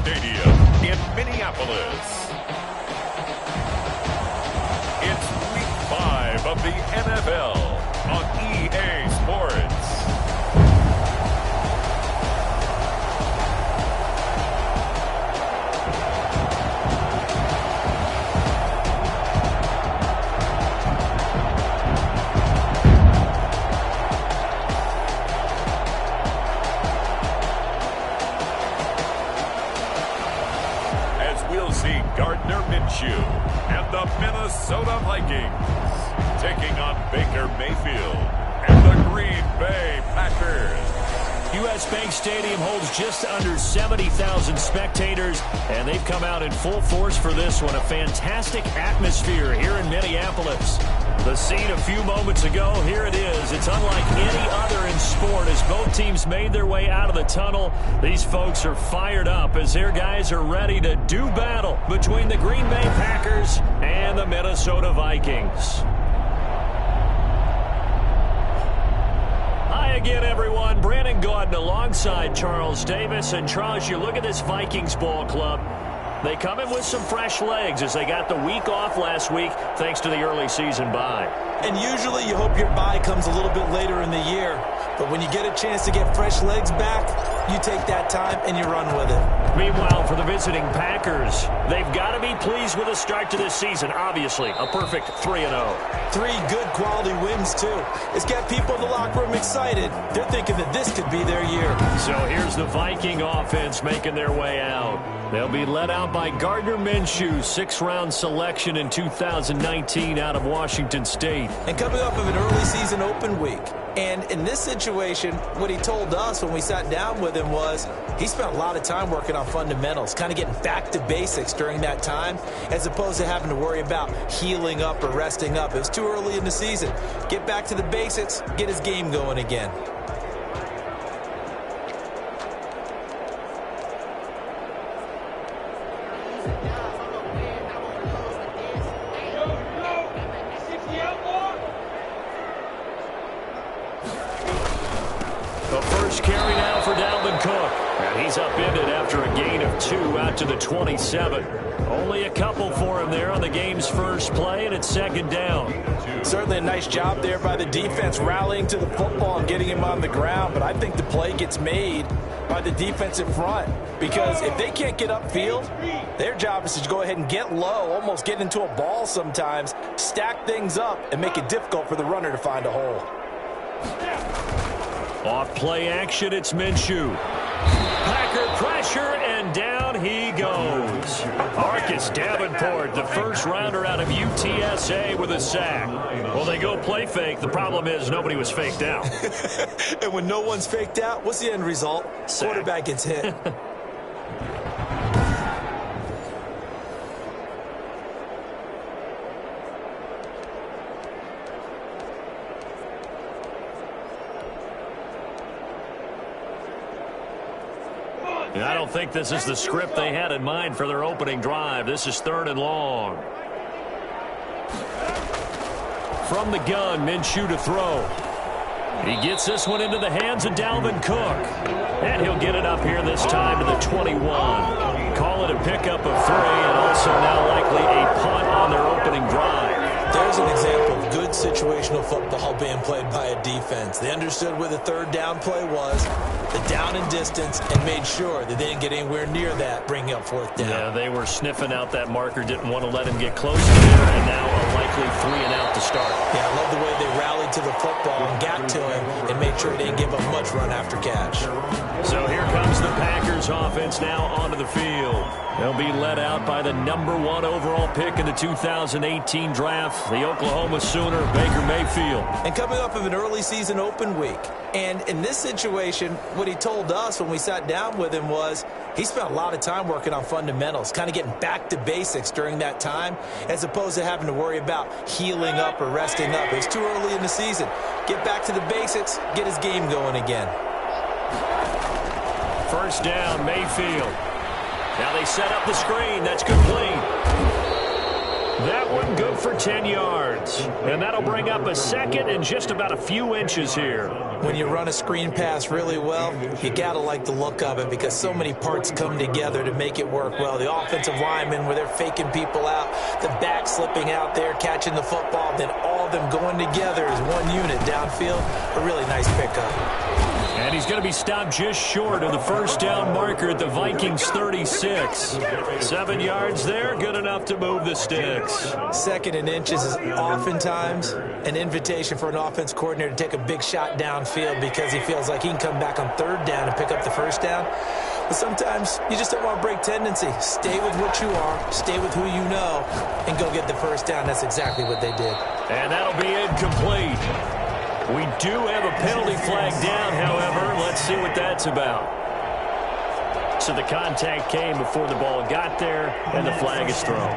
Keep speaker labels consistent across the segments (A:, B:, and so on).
A: Stadium in Minneapolis. It's Week 5 of the NFL on EA Sports. And the Minnesota Vikings taking on Baker Mayfield and the Green Bay Packers.
B: U.S. Bank Stadium holds just under 70,000 spectators, and they've come out in full force for this one. A fantastic atmosphere here in Minneapolis. The scene a few moments ago, here it is. It's unlike any other in sport as both teams made their way out of the tunnel. These folks are fired up as their guys are ready to do battle between the Green Bay Packers and the Minnesota Vikings. Hi again, everyone. Brandon Gaudin alongside Charles Davis. And Charles, you look at this Vikings ball club. They come in with some fresh legs as they got the week off last week thanks to the early season bye.
C: And usually you hope your bye comes a little bit later in the year. But when you get a chance to get fresh legs back, you take that time and you run with it.
B: Meanwhile, for the visiting Packers, they've got to be pleased with the start to this season. Obviously, a perfect 3-0.
C: 3 good quality wins, too. It's got people in the locker room excited. They're thinking that this could be their year.
B: So here's the Viking offense making their way out. They'll be led out by Gardner Minshew, 6th-round selection in 2019 out of Washington State.
C: And coming off of an early season open week. And in this situation, what he told us when we sat down with him was he spent a lot of time working on fundamentals, kind of getting back to basics during that time, as opposed to having to worry about healing up or resting up. It was too early in the season. Get back to the basics, get his game going again.
B: Carry now for Dalvin Cook. And he's upended after a gain of 2 out to the 27. Only a couple for him there on the game's first play, and it's 2nd down.
C: Certainly a nice job there by the defense rallying to the football and getting him on the ground, but I think the play gets made by the defensive front because if they can't get upfield, their job is to go ahead and get low, almost get into a ball sometimes, stack things up, and make it difficult for the runner to find a hole.
B: Off play action, it's Minshew. Packer pressure, and down he goes. Marcus Davenport, the first rounder out of UTSA with a sack. Well, they go play fake. The problem is nobody was faked out.
C: And when no one's faked out, what's the end result? Sack. Quarterback gets hit.
B: I don't think this is the script they had in mind for their opening drive. This is 3rd and long. From the gun, Minshew to throw. He gets this one into the hands of Dalvin Cook. And he'll get it up here this time to the 21. Call it a pickup of 3 and also now likely a punt on their opening drive.
C: There's an example of good situational football being played by a defense. They understood where the 3rd down play was, the down and distance, and made sure that they didn't get anywhere near that, bringing up 4th down.
B: Yeah, they were sniffing out that marker, didn't want to let him get close to there, and now a likely 3 and out to start.
C: Yeah, I love the way they rallied to the football and got to him and made sure they didn't give up much run after catch.
B: So here comes the Packers offense now onto the field. They'll be led out by the number 1 overall pick in the 2018 draft, the Oklahoma Sooner, Baker Mayfield.
C: And coming off of an early season open week. And in this situation, what he told us when we sat down with him was he spent a lot of time working on fundamentals, kind of getting back to basics during that time, as opposed to having to worry about healing up or resting up. It was too early in the season. Get back to the basics, get his game going again.
B: 1st down, Mayfield. Now they set up the screen. That's complete. That one good for 10 yards. And that'll bring up a second and just about a few inches here.
C: When you run a screen pass really well, you got to like the look of it because so many parts come together to make it work well. The offensive linemen, where they're faking people out, the back slipping out there, catching the football, then all of them going together as one unit downfield. A really nice pickup.
B: And he's going to be stopped just short of the first down marker at the Vikings 36. 7 yards there, good enough to move the sticks.
C: Second and inches is oftentimes an invitation for an offense coordinator to take a big shot downfield because he feels like he can come back on third down and pick up the first down. But sometimes you just don't want to break tendency. Stay with what you are, stay with who you know, and go get the first down. That's exactly what they did.
B: And that'll be incomplete. We do have a penalty flag down, however. Let's see what that's about. So the contact came before the ball got there, and the flag is thrown.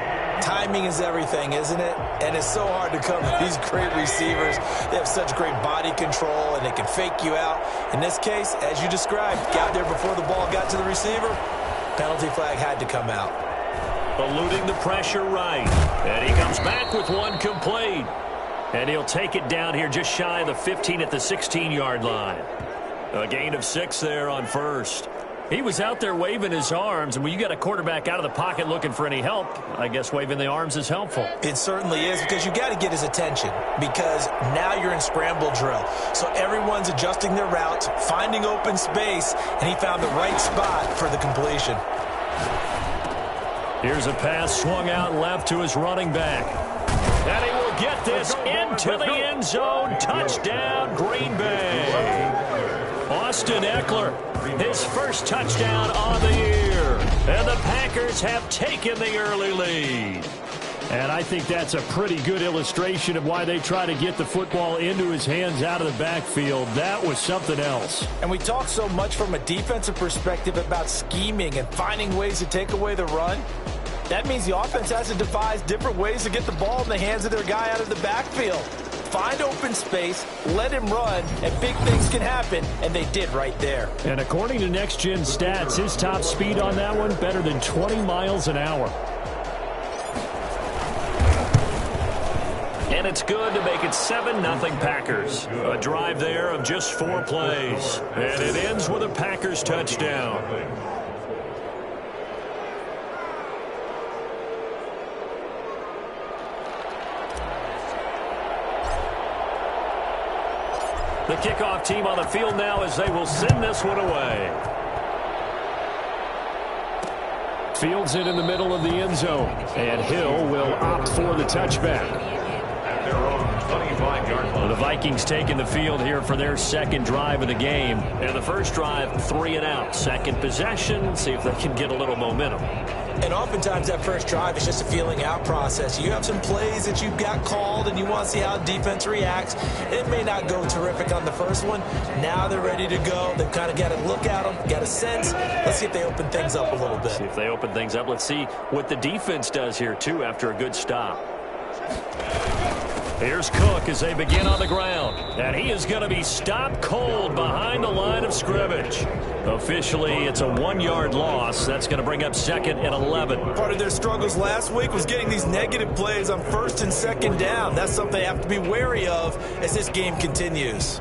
C: Timing is everything, isn't it? And it's so hard to cover these great receivers. They have such great body control, and they can fake you out. In this case, as you described, got there before the ball got to the receiver. Penalty flag had to come out.
B: Eluding the pressure right. And he comes back with one complete. And he'll take it down here just shy of the 15 at the 16-yard line. A gain of 6 there on first. He was out there waving his arms, and when you got a quarterback out of the pocket looking for any help, I guess waving the arms is helpful.
C: It certainly is, because you got to get his attention, because now you're in scramble drill. So everyone's adjusting their routes, finding open space, and he found the right spot for the completion.
B: Here's a pass swung out left to his running back. And he will get this into the end zone. Touchdown, Green Bay. Austin Eckler, his first touchdown on the year. And the Packers have taken the early lead. And I think that's a pretty good illustration of why they try to get the football into his hands out of the backfield. That was something else.
C: And we talk so much from a defensive perspective about scheming and finding ways to take away the run. That means the offense has to devise different ways to get the ball in the hands of their guy out of the backfield. Find open space, let him run, and big things can happen, and they did right there.
B: And according to Next Gen Stats, his top speed on that one, better than 20 miles an hour. And it's good to make it 7-0 Packers. A drive there of just 4 plays. And it ends with a Packers touchdown. The kickoff team on the field now as they will send this one away. Fields it in the middle of the end zone. And Hill will opt for the touchback. The Vikings taking the field here for their second drive of the game. And the first drive, 3 and out. Second possession, see if they can get a little momentum.
C: And oftentimes that first drive is just a feeling out process. You have some plays that you've got called and you want to see how defense reacts. It may not go terrific on the first one. Now they're ready to go. They've kind of got to look at them, got a sense. Let's see if they open things up a little bit.
B: See if they open things up. Let's see what the defense does here, too, after a good stop. Here's Cook as they begin on the ground. And he is going to be stopped cold behind the line of scrimmage. Officially, it's a 1-yard loss. That's going to bring up second and 11.
C: Part of their struggles last week was getting these negative plays on first and second down. That's something they have to be wary of as this game continues.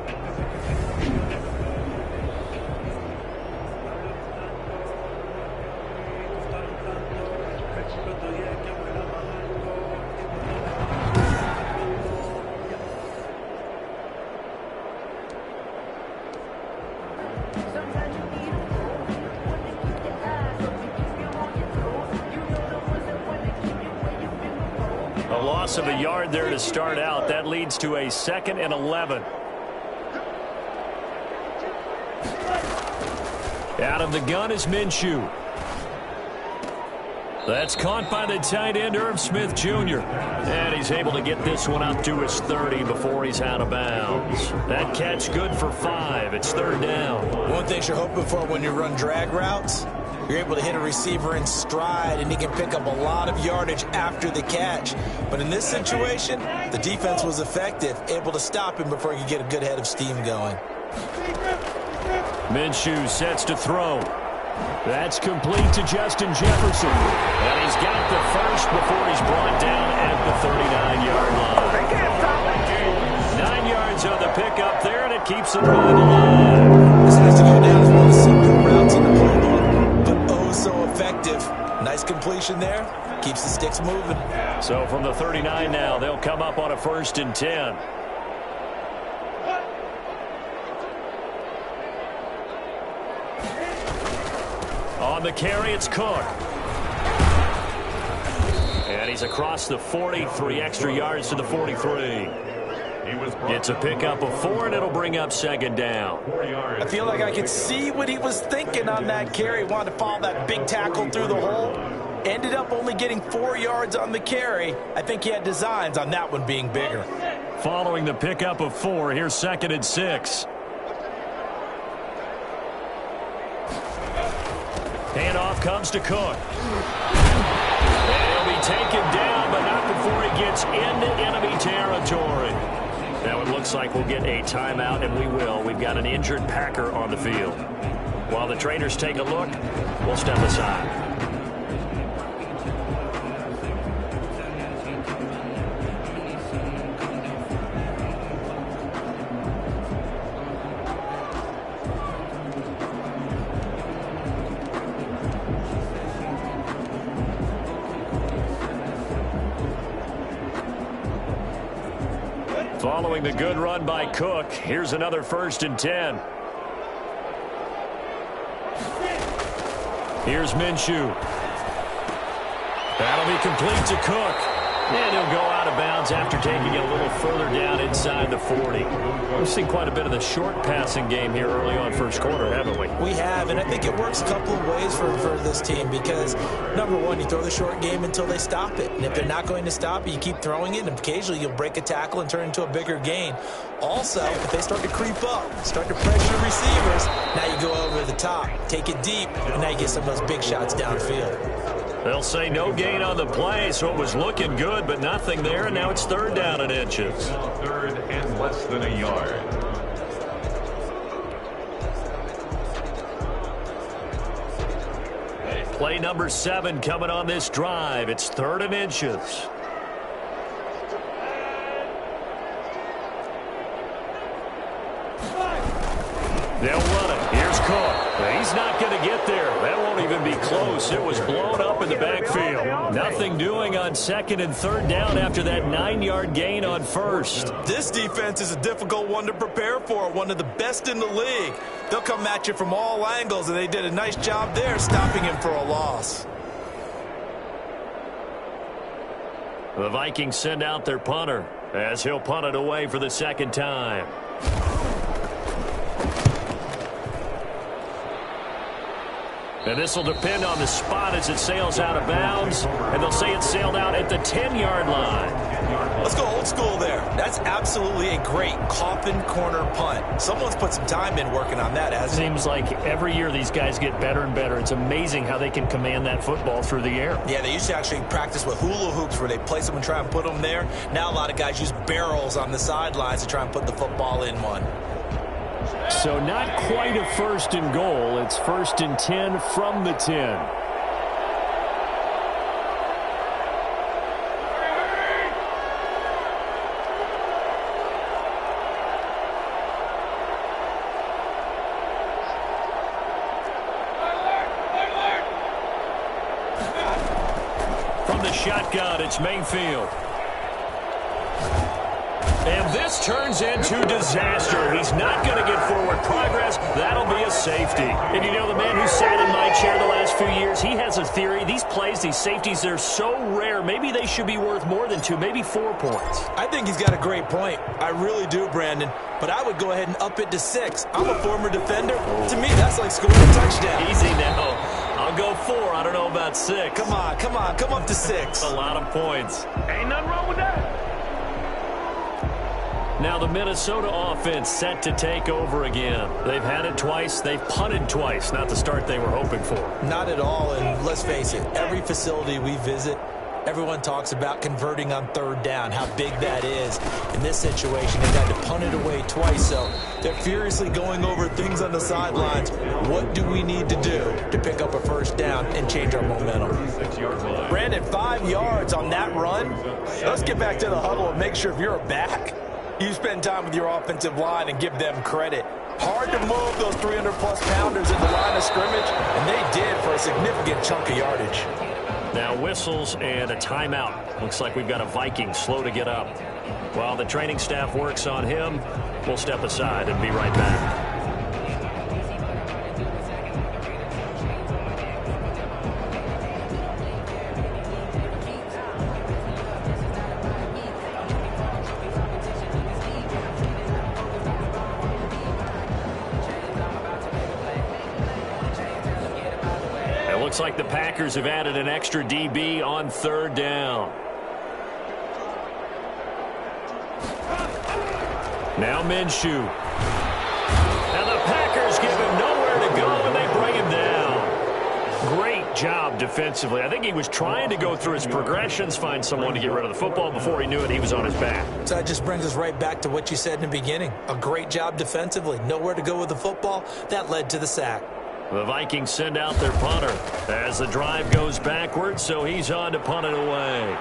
B: Of a yard there to start out. That leads to a second and 11. Out of the gun is Minshew. That's caught by the tight end, Irv Smith Jr. And he's able to get this one up to his 30 before he's out of bounds. That catch good for 5. It's third down.
C: One thing you're hoping for when you run drag routes, you're able to hit a receiver in stride, and he can pick up a lot of yardage after the catch. But in this situation, the defense was effective, able to stop him before he could get a good head of steam going.
B: Minshew sets to throw. That's complete to Justin Jefferson. And he's got the first before he's brought down at the 39-yard line. 9 yards on the pickup there, and it keeps the drive alive.
C: This has to go down as one of the simple routes in the playbook, but oh so effective. Nice completion there. Keeps the sticks moving.
B: So from the 39 now, they'll come up on a 1st and 10. On the carry, it's Cook. And he's across the 40, 3 extra yards to the 43. It's a pickup of 4, and it'll bring up 2nd down.
C: I feel like I could see what he was thinking on that carry. Wanted to follow that big tackle through the hole. Ended up only getting 4 yards on the carry. I think he had designs on that one being bigger.
B: Following the pickup of 4, here's 2nd and 6. Handoff comes to Cook. And he'll be taken down, but not before he gets into enemy territory. Now it looks like we'll get a timeout, and we will. We've got an injured Packer on the field. While the trainers take a look, we'll step aside. Following the good run by Cook, here's another 1st and 10. Here's Minshew. That'll be complete to Cook. And he'll go out of bounds after taking it a little further down inside the 40. We've seen quite a bit of the short passing game here early on 1st quarter, haven't we?
C: We have, and I think it works a couple of ways for this team because, number one, you throw the short game until they stop it. And if they're not going to stop it, you keep throwing it, and occasionally you'll break a tackle and turn it into a bigger gain. Also, if they start to creep up, start to pressure receivers, now you go over the top, take it deep, and now you get some of those big shots downfield.
B: They'll say no gain on the play, so it was looking good, but nothing there, and now it's 3rd down and inches.
A: 3rd and less than a yard.
B: Play number 7 coming on this drive. It's 3rd and inches. They'll run it. Here's Cook. He's not going to get there. That won't even be close. It was blown up in the backfield. Nothing doing on 2nd and 3rd down after that 9-yard gain on 1st.
C: This defense is a difficult one to prepare for, one of the best in the league. They'll come at you from all angles, and they did a nice job there stopping him for a loss.
B: The Vikings send out their punter as he'll punt it away for the 2nd time. And this will depend on the spot as it sails out of bounds. And they'll say it sailed out at the 10-yard line.
C: Let's go old school there. That's absolutely a great coffin corner punt. Someone's put some time in working on that, hasn't it?
B: Seems like every year these guys get better and better. It's amazing how they can command that football through the air.
C: Yeah, they used to actually practice with hula hoops where they place them and try and put them there. Now a lot of guys use barrels on the sidelines to try and put the football in one.
B: So not quite a 1st and goal. It's 1st and 10 from the 10. From the shotgun, it's Mayfield. And this turns into disaster. He's not going to get forward progress. That'll be a safety. And you know, the man who sat in my chair the last few years, he has a theory. These plays, these safeties, they're so rare. Maybe they should be worth more than 2, maybe 4 points.
C: I think he's got a great point. I really do, Brandon. But I would go ahead and up it to 6. I'm a former defender. To me, that's like scoring a touchdown.
B: Easy now. I'll go 4. I don't know about 6.
C: Come on. Come up to 6.
B: A lot of points.
A: Ain't nothing wrong with that.
B: Now the Minnesota offense set to take over again. They've had it twice. They've punted twice. Not the start they were hoping for.
C: Not at all, and let's face it, every facility we visit, Everyone talks about converting on third down, how big that is. In this situation, they've had to punt it away twice, so they're furiously going over things on the sidelines. What do we need to do to pick up a first down and change our momentum? Brandon, 5 yards on that run. Let's get back to the huddle and make sure if you're a back, you spend time with your offensive line and give them credit. Hard to move those 300-plus pounders in the line of scrimmage, and they did for a significant chunk of yardage.
B: Now whistles and a timeout. Looks like we've got a Viking slow to get up. While the training staff works on him, we'll step aside and be right back. Looks like the Packers have added an extra DB on third down. Now Minshew. And the Packers give him nowhere to go, and they bring him down. Great job defensively. I think he was trying to go through his progressions, find someone to get rid of the football. Before he knew it, he was on his back.
C: So that just brings us right back to what you said in the beginning. A great job defensively. Nowhere to go with the football. That led to the sack.
B: The Vikings send out their punter as the drive goes backwards, so he's on to punt it away.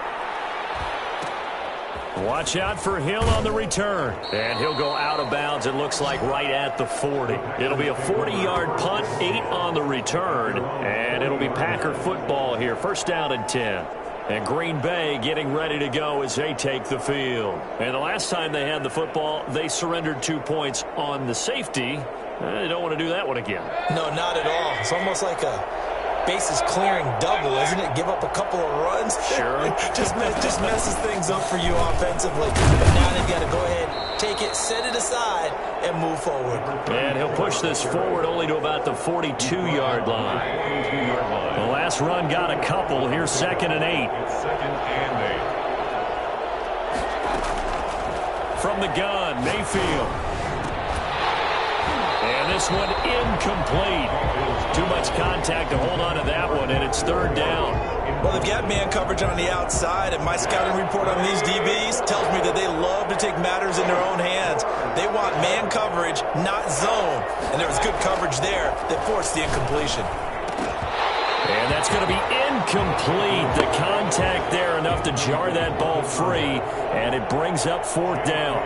B: Watch out for Hill on the return. And he'll go out of bounds, it looks like, right at the 40. It'll be a 40-yard punt, 8 on the return, and it'll be Packer football here. First down and 10. And Green Bay getting ready to go as they take the field. And the last time they had the football, they surrendered 2 points on the safety. They don't want to do that one again.
C: No, not at all. It's almost like a bases clearing double, isn't it? Give up a couple of runs.
B: Sure.
C: just messes things up for you offensively. But now they've got to go ahead, take it, set it aside, and move forward.
B: And he'll push this forward only to about the 42-yard line. The last run got a couple. Here's 2nd and 8. From the gun, Mayfield. And this one incomplete. Too much contact to hold on to that one, and it's third down.
C: Well, they've got man coverage on the outside, and my scouting report on these DBs tells me that they love to take matters in their own hands. They want man coverage, not zone. And there was good coverage there that forced the incompletion.
B: And that's going to be incomplete. The contact there enough to jar that ball free, and it brings up 4th down.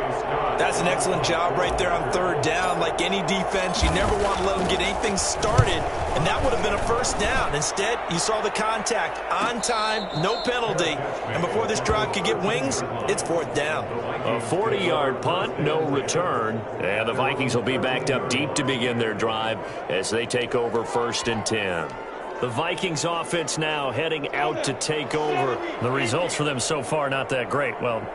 C: That's an excellent job right there on third down. Like any defense, you never want to let them get anything started, and that would have been a first down. Instead, you saw the contact on time, no penalty, and before this drive could get wings, it's 4th down.
B: A 40-yard punt, no return, and the Vikings will be backed up deep to begin their drive as they take over 1st and 10. The Vikings offense now heading out to take over. The results for them so far not that great. Well,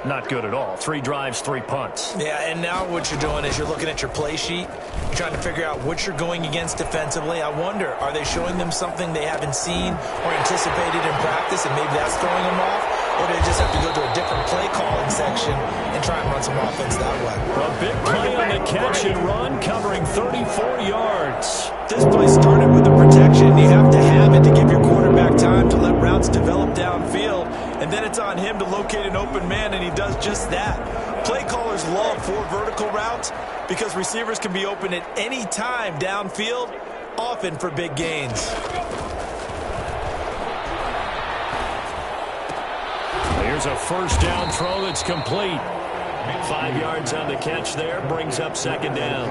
B: not good at all. 3 drives, 3 punts.
C: Yeah, and now what you're doing is you're looking at your play sheet. You're trying to figure out what you're going against defensively. I wonder, are they showing them something they haven't seen or anticipated in practice, and maybe that's throwing them off? Or do they just have to go to a different play calling section and try and run some offense that way?
B: A big play on the catch and run, covering 34 yards.
C: This play started with the protection. You have to have it to give your quarterback time to let routes develop downfield. And then it's on him to locate an open man, and he does just that. Play callers love 4 vertical routes because receivers can be open at any time downfield, often for big gains.
B: Here's a first down throw that's complete. 5 yards on the catch there, brings up 2nd down.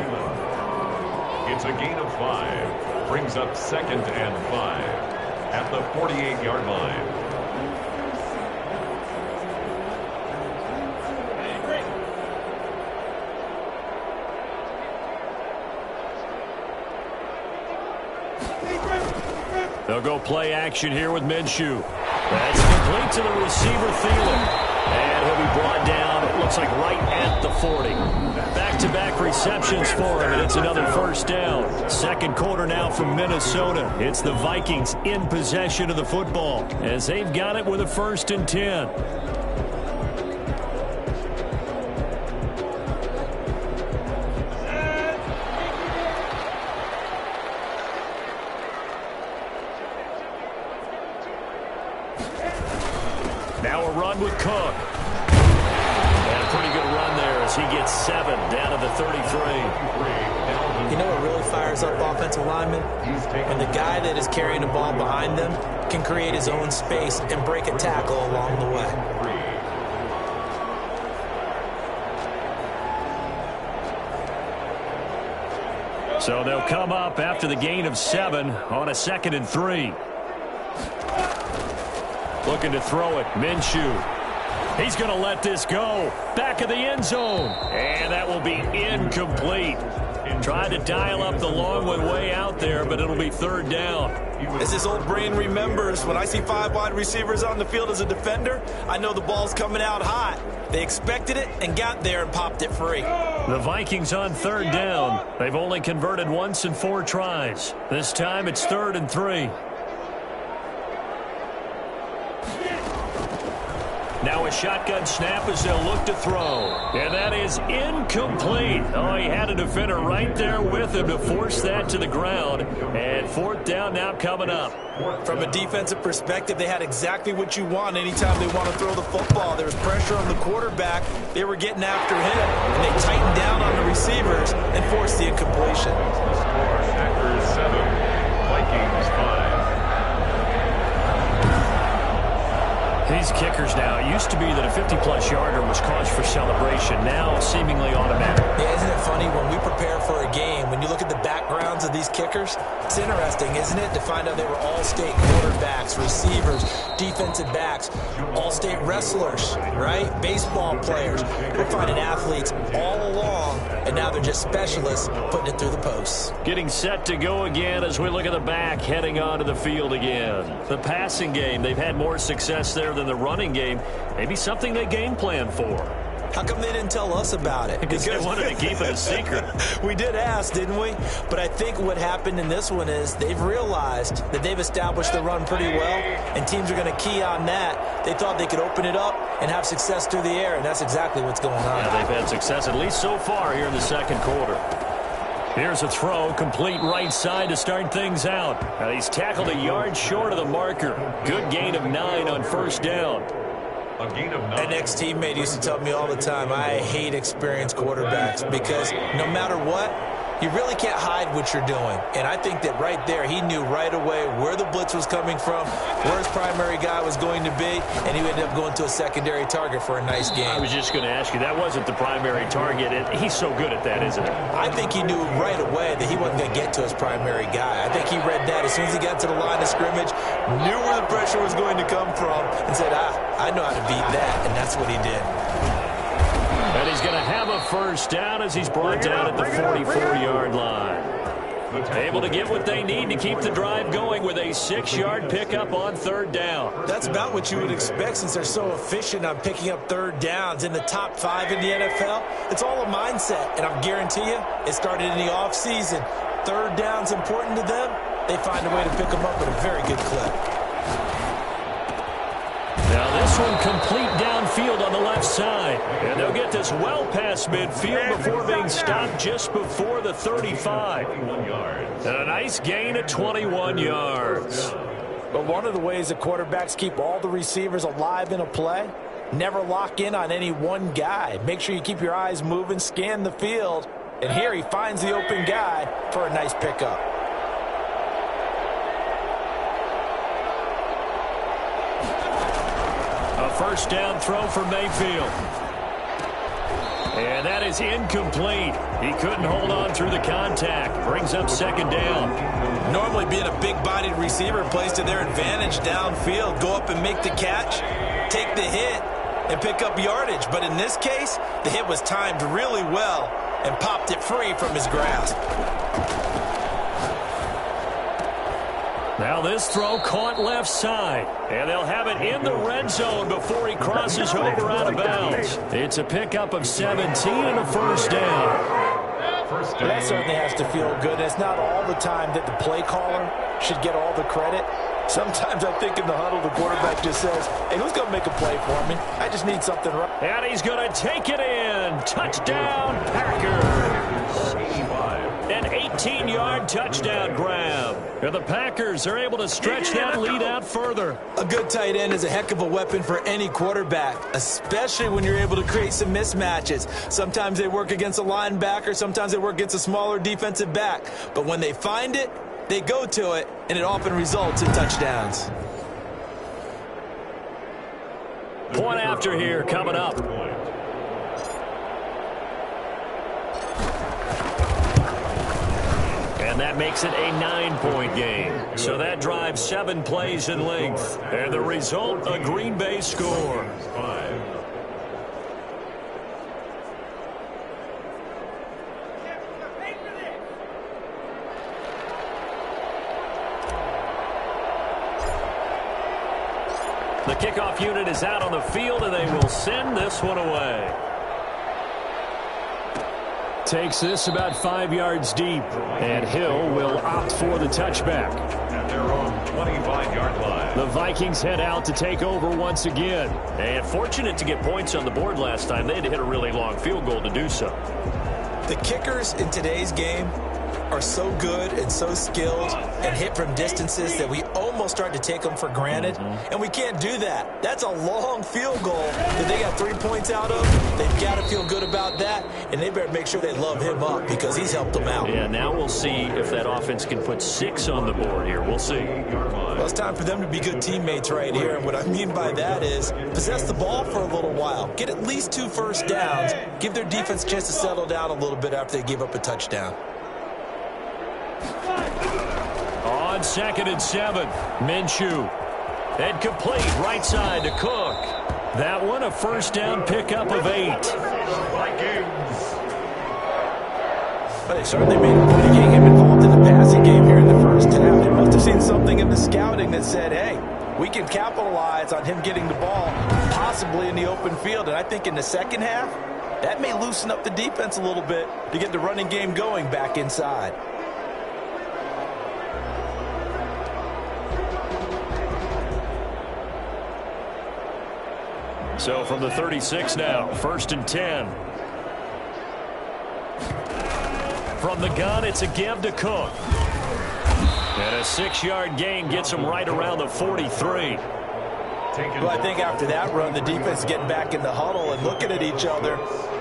A: It's a gain of 5. Brings up 2nd and 5 at the 48-yard line.
B: They'll go play action here with Minshew. That's complete to the receiver, Thielen. And he'll be brought down, it looks like right at the 40. Back-to-back receptions for him, and it's another first down. 2nd quarter now from Minnesota. It's the Vikings in possession of the football as they've got it with a 1st and 10. Now a run with Cook. And a pretty good run there as he gets 7 down to the 33.
C: You know what really fires up offensive linemen? When the guy that is carrying the ball behind them can create his own space and break a tackle along the way.
B: So they'll come up after the gain of 7 on a 2nd and 3. Looking to throw it. Minshew. He's going to let this go. Back of the end zone. And that will be incomplete. Tried to dial up the long one way out there, but it'll be 3rd down.
C: As his old brain remembers, when I see 5 wide receivers on the field as a defender, I know the ball's coming out hot. They expected it and got there and popped it free.
B: The Vikings on 3rd down. They've only converted once in 4 tries. This time it's 3rd and 3. Now a shotgun snap as they'll look to throw. And that is incomplete. Oh, he had a defender right there with him to force that to the ground. And 4th down now coming up.
C: From a defensive perspective, they had exactly what you want anytime they want to throw the football. There was pressure on the quarterback. They were getting after him. And they tightened down on the receivers and forced the incompletion.
A: Packers 7, Vikings 5.
B: These kickers now, it used to be that a 50-plus yarder was cause for celebration. Now seemingly automatic.
C: Yeah, isn't it funny when we prepare for a game, when you look at the backgrounds of these kickers, it's interesting, isn't it, to find out they were all-state quarterbacks, receivers, defensive backs, all-state wrestlers, right? Baseball players. We're finding athletes all along, and now they're just specialists putting it through the posts.
B: Getting set to go again as we look at the back heading onto the field again. The passing game, they've had more success there than the running game. Maybe something they game plan for.
C: How come they didn't tell us about it?
B: Because they wanted to keep it a secret.
C: We did ask, didn't we? But I think what happened in this one is they've realized that they've established the run pretty well, and teams are going to key on that. They thought they could open it up and have success through the air, and that's exactly what's going on.
B: Yeah, they've had success at least so far here in the 2nd quarter. Here's a throw, complete right side to start things out. Now he's tackled a yard short of the marker. Good gain of 9 on 1st down.
A: A gain of 9.
C: An ex-teammate used to tell me all the time, I hate experienced quarterbacks because no matter what, you really can't hide what you're doing. And I think that right there, he knew right away where the blitz was coming from, where his primary guy was going to be, and he ended up going to a secondary target for a nice game.
B: I was just going to ask you, that wasn't the primary target. He's so good at that, isn't he?
C: I think he knew right away that he wasn't going to get to his primary guy. I think he read that as soon as he got to the line of scrimmage, knew where the pressure was going to come from, and said, I know how to beat that, and that's what he did.
B: And he's going to have a 1st down as he's brought down at the 44-yard line. Able to get what they need to keep the drive going with a 6-yard pickup on 3rd down.
C: That's about what you would expect since they're so efficient on picking up 3rd downs in the top 5 in the NFL. It's all a mindset, and I guarantee you it started in the offseason. 3rd down's important to them. They find a way to pick them up at a very good clip.
B: Now this one complete downfield on the left side. And they'll get this well past midfield before being stopped just before the 35. And a nice gain of 21 yards.
C: But one of the ways that quarterbacks keep all the receivers alive in a play, never lock in on any one guy. Make sure you keep your eyes moving, scan the field. And here he finds the open guy for a nice pickup.
B: A 1st down throw for Mayfield. And that is incomplete. He couldn't hold on through the contact. Brings up 2nd down.
C: Normally being a big-bodied receiver plays to their advantage downfield. Go up and make the catch, take the hit, and pick up yardage. But in this case, the hit was timed really well and popped it free from his grasp.
B: Now this throw caught left side. And they'll have it in the red zone before he crosses over out of bounds. It's a pickup of 17 and a 1st down.
A: First
C: Well, that certainly has to feel good. It's not all the time that the play caller should get all the credit. Sometimes I think in the huddle, the quarterback just says, hey, who's going to make a play for me? I just need something right.
B: And he's going to take it in. Touchdown, Packers. An 18-yard touchdown grab. And the Packers are able to stretch that lead out further.
C: A good tight end is a heck of a weapon for any quarterback, especially when you're able to create some mismatches. Sometimes they work against a linebacker, sometimes they work against a smaller defensive back. But when they find it, they go to it, and it often results in touchdowns.
B: Point after here coming up. And that makes it a 9-point game. So that drives 7 plays in length. And the result, a Green Bay score.
A: 5.
B: The kickoff unit is out on the field, and they will send this one away. Takes this about 5 yards deep, and Hill will opt for the touchback.
A: At their own 25-yard line.
B: The Vikings head out to take over once again. And fortunate to get points on the board last time. They had to hit a really long field goal to do so.
C: The kickers in today's game are so good and so skilled and hit from distances that we almost start to take them for granted. And we can't do that. That's a long field goal that they got 3 points out of. They've got to feel good about that, and they better make sure they love him up because he's helped them out.
B: Yeah, now we'll see if that offense can put 6 on the board here. We'll see.
C: Well, it's time for them to be good teammates right here, and what I mean by that is possess the ball for a little while. Get at least 2 first downs. Give their defense a chance to settle down a little bit after they give up a touchdown.
B: On 2nd and 7, Minshew. And complete right side to Cook. That one a first down pickup of 8.
A: Vikings.
C: But they certainly made a point of getting him involved in the passing game here in the first half. They must have seen something in the scouting that said, hey, we can capitalize on him getting the ball possibly in the open field. And I think in the second half, that may loosen up the defense a little bit to get the running game going back inside.
B: So from the 36 now, 1st and 10. From the gun, it's a give to Cook. And a 6-yard gain gets him right around the 43.
C: Well, I think after that run, the defense is getting back in the huddle and looking at each other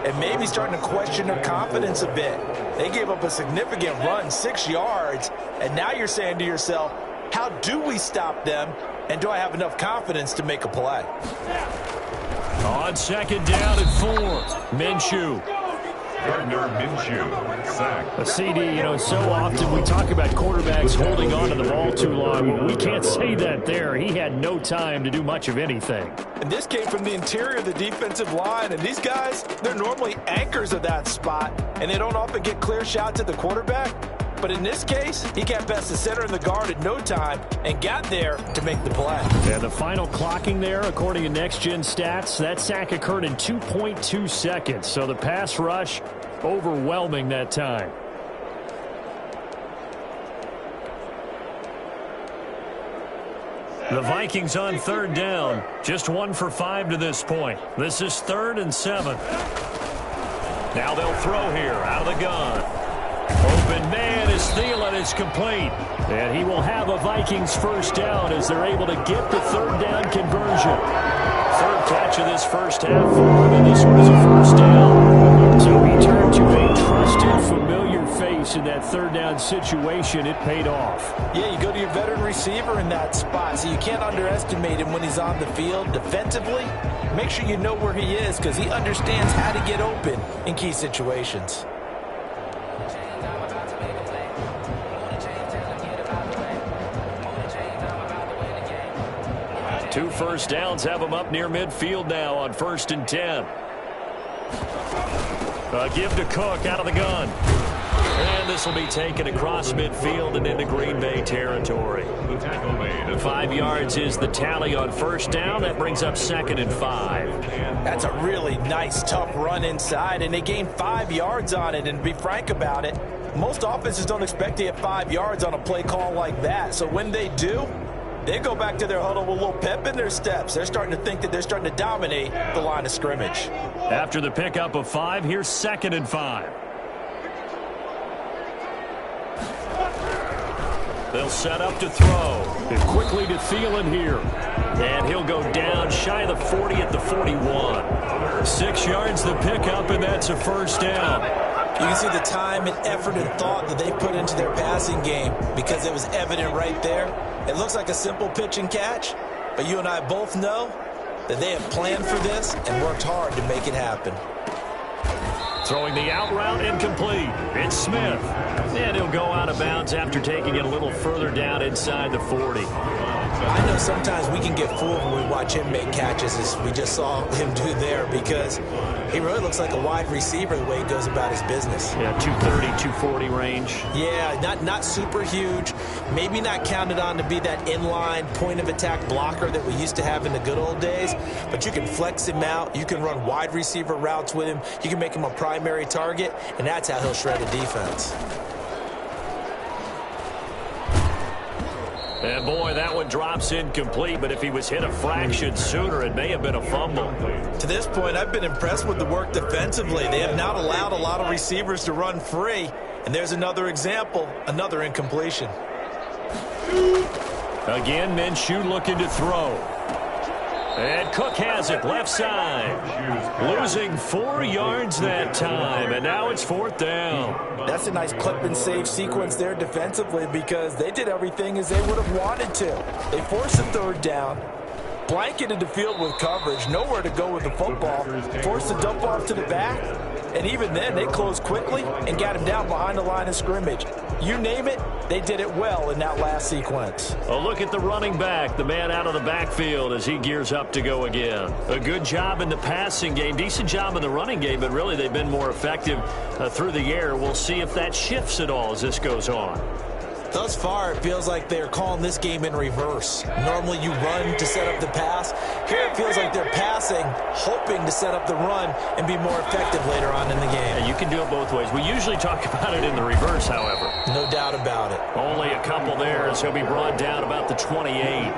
C: and maybe starting to question their confidence a bit. They gave up a significant run, 6 yards, and now you're saying to yourself, how do we stop them, and do I have enough confidence to make a play?
B: On 2nd down and 4, Minshew.
A: Gardner Minshew, sack.
B: A CD, so often we talk about quarterbacks holding on to the ball too long. We can't say that there. He had no time to do much of anything.
C: And this came from the interior of the defensive line, and these guys, they're normally anchors of that spot, and they don't often get clear shots at the quarterback. But in this case, he got past the center and the guard in no time and got there to make the play.
B: And the final clocking there, according to Next Gen Stats, that sack occurred in 2.2 seconds. So the pass rush overwhelming that time. The Vikings on 3rd down. Just 1 for 5 to this point. This is 3rd and 7. Now they'll throw here out of the gun. Open man is Thielen is complete. And he will have a Vikings first down as they're able to get the 3rd down conversion. 3rd catch of this first half for him, and this one is a first down. So he turned to a trusted, familiar face in that 3rd down situation. It paid off.
C: Yeah, you go to your veteran receiver in that spot, so you can't underestimate him when he's on the field defensively. Make sure you know where he is because he understands how to get open in key situations.
B: 2 first downs have him up near midfield now on 1st and 10. A give to Cook out of the gun. And this will be taken across midfield and into Green Bay territory. 5 yards is the tally on first down. That brings up 2nd and 5.
C: That's a really nice, tough run inside, and they gained 5 yards on it. And to be frank about it, most offenses don't expect to get 5 yards on a play call like that. So when they do, they go back to their huddle with a little pep in their steps. They're starting to think that they're starting to dominate the line of scrimmage.
B: After the pickup of 5, here's 2nd and 5. They'll set up to throw. And quickly to Thielen here. And he'll go down shy of the 40 at the 41. 6 yards the pickup, and that's a first down.
C: You can see the time and effort and thought that they put into their passing game because it was evident right there. It looks like a simple pitch and catch, but you and I both know that they have planned for this and worked hard to make it happen.
B: Throwing the out route incomplete. It's Smith. And he'll go out of bounds after taking it a little further down inside the 40.
C: I know sometimes we can get fooled when we watch him make catches, as we just saw him do there, because he really looks like a wide receiver the way he goes about his business.
B: Yeah, 230, 240 range.
C: Yeah, not super huge. Maybe not counted on to be that inline point-of-attack blocker that we used to have in the good old days, but you can flex him out. You can run wide receiver routes with him. You can make him a primary target, and that's how he'll shred a defense.
B: And boy, that one drops incomplete, but if he was hit a fraction sooner, it may have been a fumble.
C: To this point, I've been impressed with the work defensively. They have not allowed a lot of receivers to run free. And there's another example, another incompletion.
B: Again, Minshew looking to throw. And Cook has it, left side. Losing 4 yards that time, and now it's 4th down.
C: That's a nice clip and save sequence there defensively because they did everything as they would have wanted to. They forced a 3rd down, blanketed the field with coverage, nowhere to go with the football, forced a dump off to the back, and even then they closed quickly and got him down behind the line of scrimmage. You name it, they did it well in that last sequence.
B: A look at the running back, the man out of the backfield as he gears up to go again. A good job in the passing game, decent job in the running game, but really they've been more effective through the air. We'll see if that shifts at all as this goes on.
C: Thus far, it feels like they're calling this game in reverse. Normally you run to set up the pass. Here it feels like they're passing, hoping to set up the run and be more effective later on in the game.
B: Yeah, you can do it both ways. We usually talk about it in the reverse, however.
C: No doubt about it.
B: Only a couple there as he'll be brought down about the 28.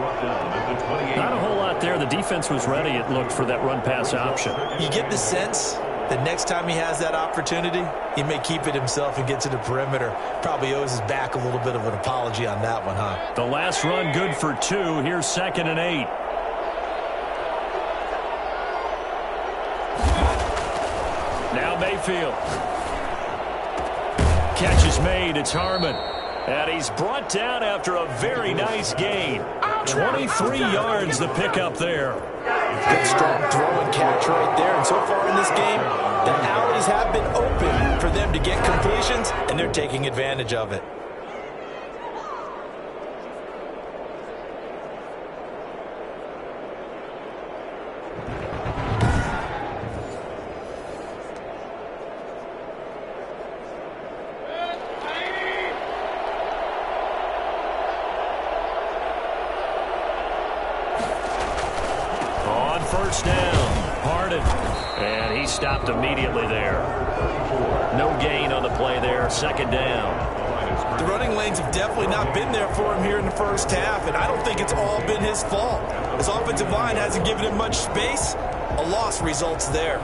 B: Not a whole lot there. The defense was ready, it looked, for that run-pass option.
C: You get the sense that next time he has that opportunity, he may keep it himself and get to the perimeter. Probably owes his back a little bit of an apology on that one, huh?
B: The last run good for 2. Here's 2nd and 8. Now Mayfield. Catch is made. It's Harmon. And he's brought down after a very nice gain. 23 yards the pickup there.
C: Good strong throw and catch right there. And so far in this game, the alleys have been open for them to get completions, and they're taking advantage of it.
B: First down, Harden, and he stopped immediately there. No gain on the play there, 2nd down.
C: The running lanes have definitely not been there for him here in the first half, and I don't think it's all been his fault. His offensive line hasn't given him much space. A loss results there.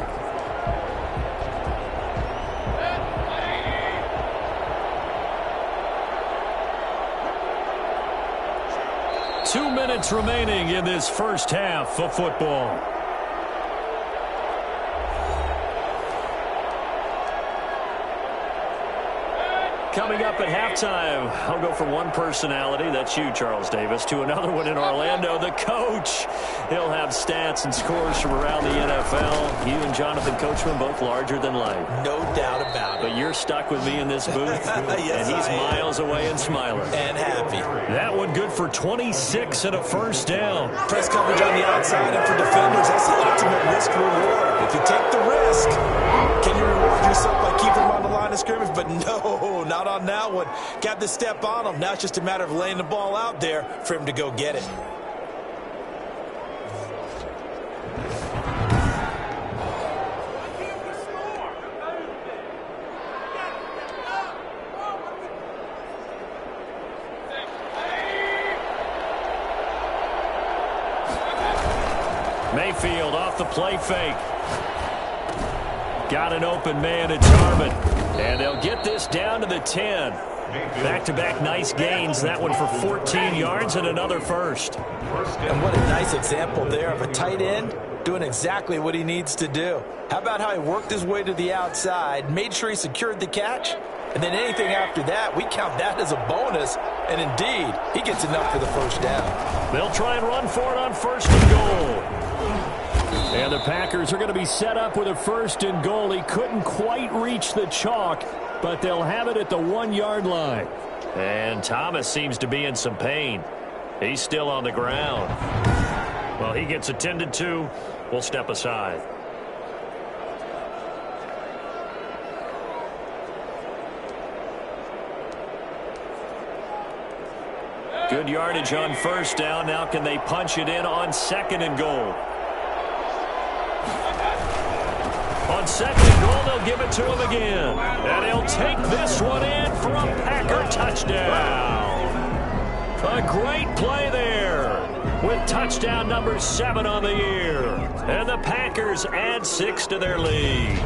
B: Two minutes remaining in this first half of football. Coming up at halftime, I'll go from one personality, that's you, Charles Davis, to another one in Orlando, the coach. He'll have stats and scores from around the NFL. You and Jonathan Coachman both larger than life.
C: No doubt about it.
B: But you're stuck with me in this booth,
C: yes,
B: and he's miles away and smiling.
C: And happy.
B: That one good for 26 and a first down.
C: Press coverage on the outside, and for defenders, that's the ultimate risk-reward. If you take the risk, can you reward yourself by keeping them on the line of scrimmage? But no, not on that one. Got the step on him. Now it's just a matter of laying the ball out there for him to go get it.
B: Mayfield off the play fake. Got an open man, it's Harmon. And they'll get this down to the 10. Back-to-back nice gains. That one for 14 yards and another first.
C: And what a nice example there of a tight end doing exactly what he needs to do. How about how he worked his way to the outside, made sure he secured the catch, and then anything after that, we count that as a bonus. And indeed, he gets enough for the first down.
B: They'll try and run for it on 1st and goal. And the Packers are going to be set up with a 1st and goal. He couldn't quite reach the chalk, but they'll have it at the 1-yard line. And Thomas seems to be in some pain. He's still on the ground. Well, he gets attended to. We'll step aside. Good yardage on 1st down. Now can they punch it in on 2nd and goal? On 2nd and goal, they'll give it to him again. And he'll take this one in for a Packer touchdown. A great play there with touchdown number 7 on the year. And the Packers add 6 to their lead.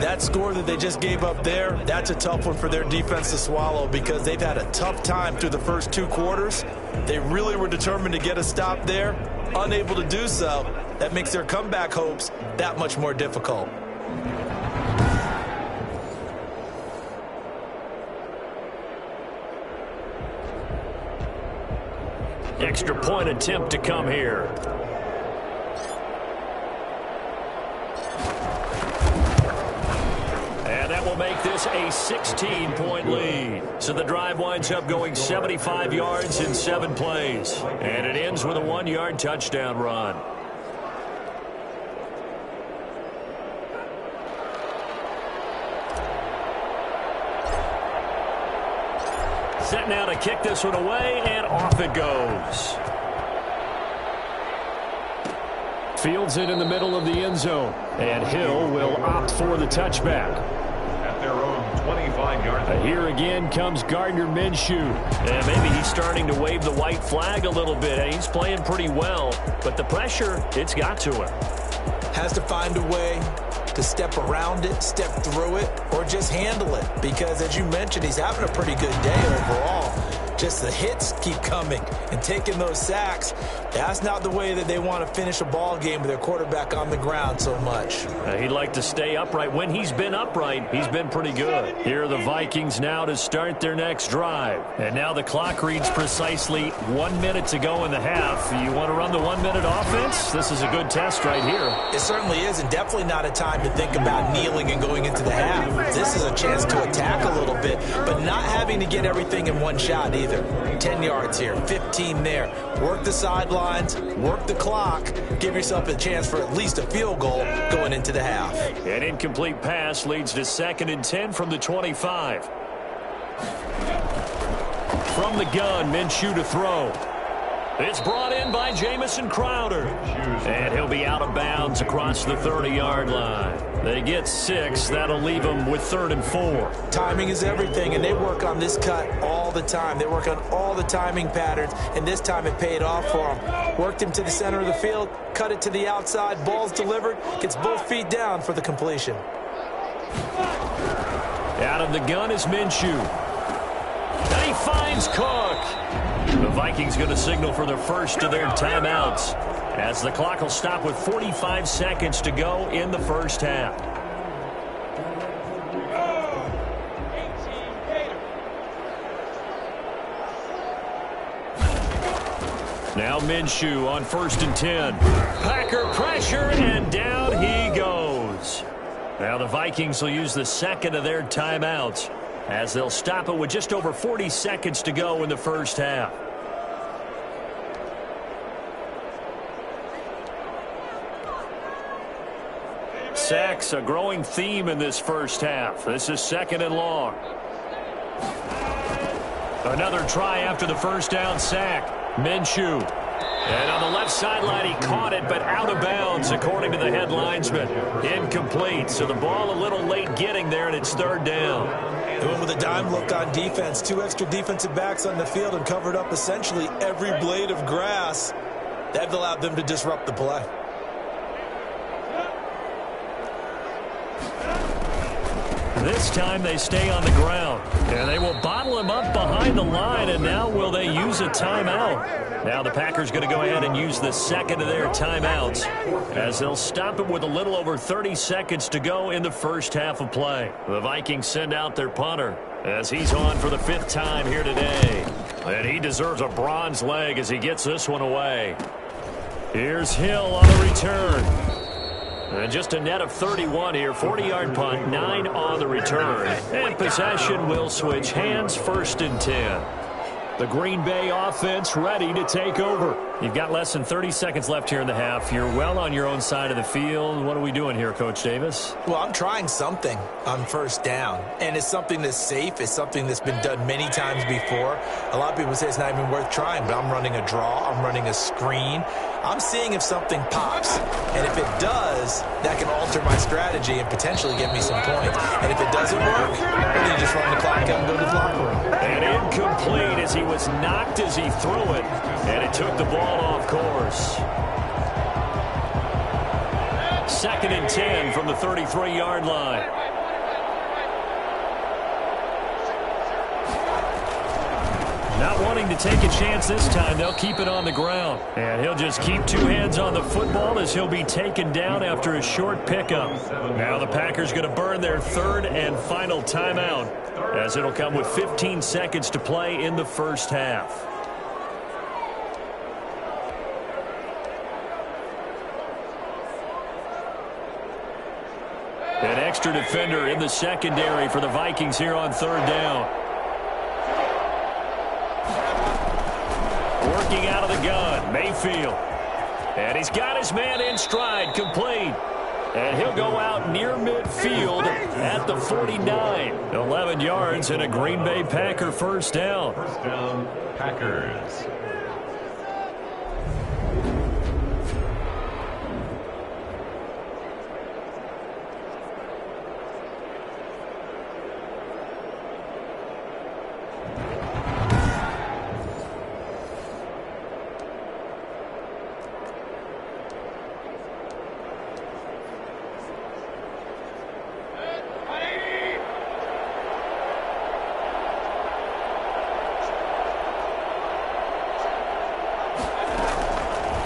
C: That score that they just gave up there, that's a tough one for their defense to swallow because they've had a tough time through the first 2 quarters. They really were determined to get a stop there, unable to do so. That makes their comeback hopes that much more difficult.
B: Extra point attempt to come here. And that will make this a 16-point lead. So the drive winds up going 75 yards in 7 plays. And it ends with a 1-yard touchdown run. Set now to kick this one away, and off it goes. Fields it in the middle of the end zone, and Hill will opt for the touchback.
A: At their own 25-yard line.
B: Here again comes Gardner Minshew. And maybe he's starting to wave the white flag a little bit. He's playing pretty well, but the pressure, it's got to him.
C: Has to find a way to step around it, step through it, or just handle it. Because, as you mentioned, he's having a pretty good day overall. Just the hits keep coming and taking those sacks. That's not the way that they want to finish a ball game with their quarterback on the ground so much.
B: He'd like to stay upright. When he's been upright, he's been pretty good. Here are the Vikings now to start their next drive. And now the clock reads precisely 1 minute to go in the half. You want to run the 1-minute offense? This is a good test right here.
C: It certainly is, and definitely not a time to think about kneeling and going into the half. This is a chance to attack a little bit, but not having to get everything in one shot either. 10 yards here, 15 there. Work the sidelines, work the clock, give yourself a chance for at least a field goal going into the half.
B: An incomplete pass leads to 2nd and 10 from the 25. From the gun, Minshew to throw. It's brought in by Jamison Crowder. And he'll be out of bounds across the 30-yard line. They get 6. That'll leave them with 3rd and 4.
C: Timing is everything, and they work on this cut all the time. They work on all the timing patterns, and this time it paid off for them. Worked him to the center of the field, cut it to the outside, ball's delivered, gets both feet down for the completion.
B: Out of the gun is Minshew. And he finds Cook. The Vikings going to signal for the first of their timeouts as the clock will stop with 45 seconds to go in the first half. Now Minshew on 1st and 10. Packer pressure, and down he goes. Now the Vikings will use the 2nd of their timeouts as they'll stop it with just over 40 seconds to go in the first half. Sacks, a growing theme in this first half. This is 2nd and long. Another try after the first down sack. Minshew. And on the left sideline, he caught it, but out of bounds, according to the head linesman. Incomplete, so the ball a little late getting there, and it's 3rd down.
C: They went with a dime look on defense. 2 extra defensive backs on the field and covered up essentially every blade of grass. That allowed them to disrupt the play.
B: This time they stay on the ground. And they will bottle him up behind the line, and now will they use a timeout? Now the Packers going to go ahead and use the second of their timeouts as they'll stop it with a little over 30 seconds to go in the first half of play. The Vikings send out their punter as he's on for the 5th time here today. And he deserves a bronze leg as he gets this one away. Here's Hill on the return. And just a net of 31 here. 40-yard punt, 9 on the return. And possession will switch hands, 1st and 10. The Green Bay offense ready to take over. You've got less than 30 seconds left here in the half. You're well on your own side of the field. What are we doing here, Coach Davis?
C: Well, I'm trying something on first down, and it's something that's safe. It's something that's been done many times before. A lot of people say it's not even worth trying, but I'm running a draw. I'm running a screen. I'm seeing if something pops, and if it does, that can alter my strategy and potentially get me some points. And if it doesn't work, then you just run the clock out and go to the locker room.
B: And incomplete as he was knocked as he threw it, and it took the ball off course. 2nd and 10 from the 33-yard line. Not wanting to take a chance this time, they'll keep it on the ground. And he'll just keep 2 hands on the football as he'll be taken down after a short pickup. Now the Packers going to burn their 3rd and final timeout as it'll come with 15 seconds to play in the first half. An extra defender in the secondary for the Vikings here on 3rd down. Working out of the gun, Mayfield. And he's got his man in stride, complete. And he'll go out near midfield at the 49. 11 yards and a Green Bay Packer first down.
A: First down, Packers.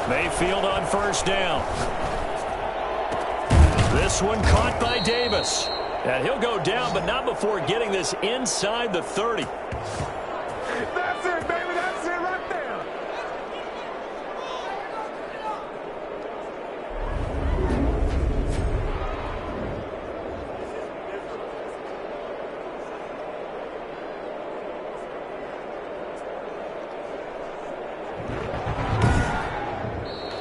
B: Mayfield on first down. This one caught by Davis. And he'll go down, but not before getting this inside the 30.
D: That's it, baby. That's it right there.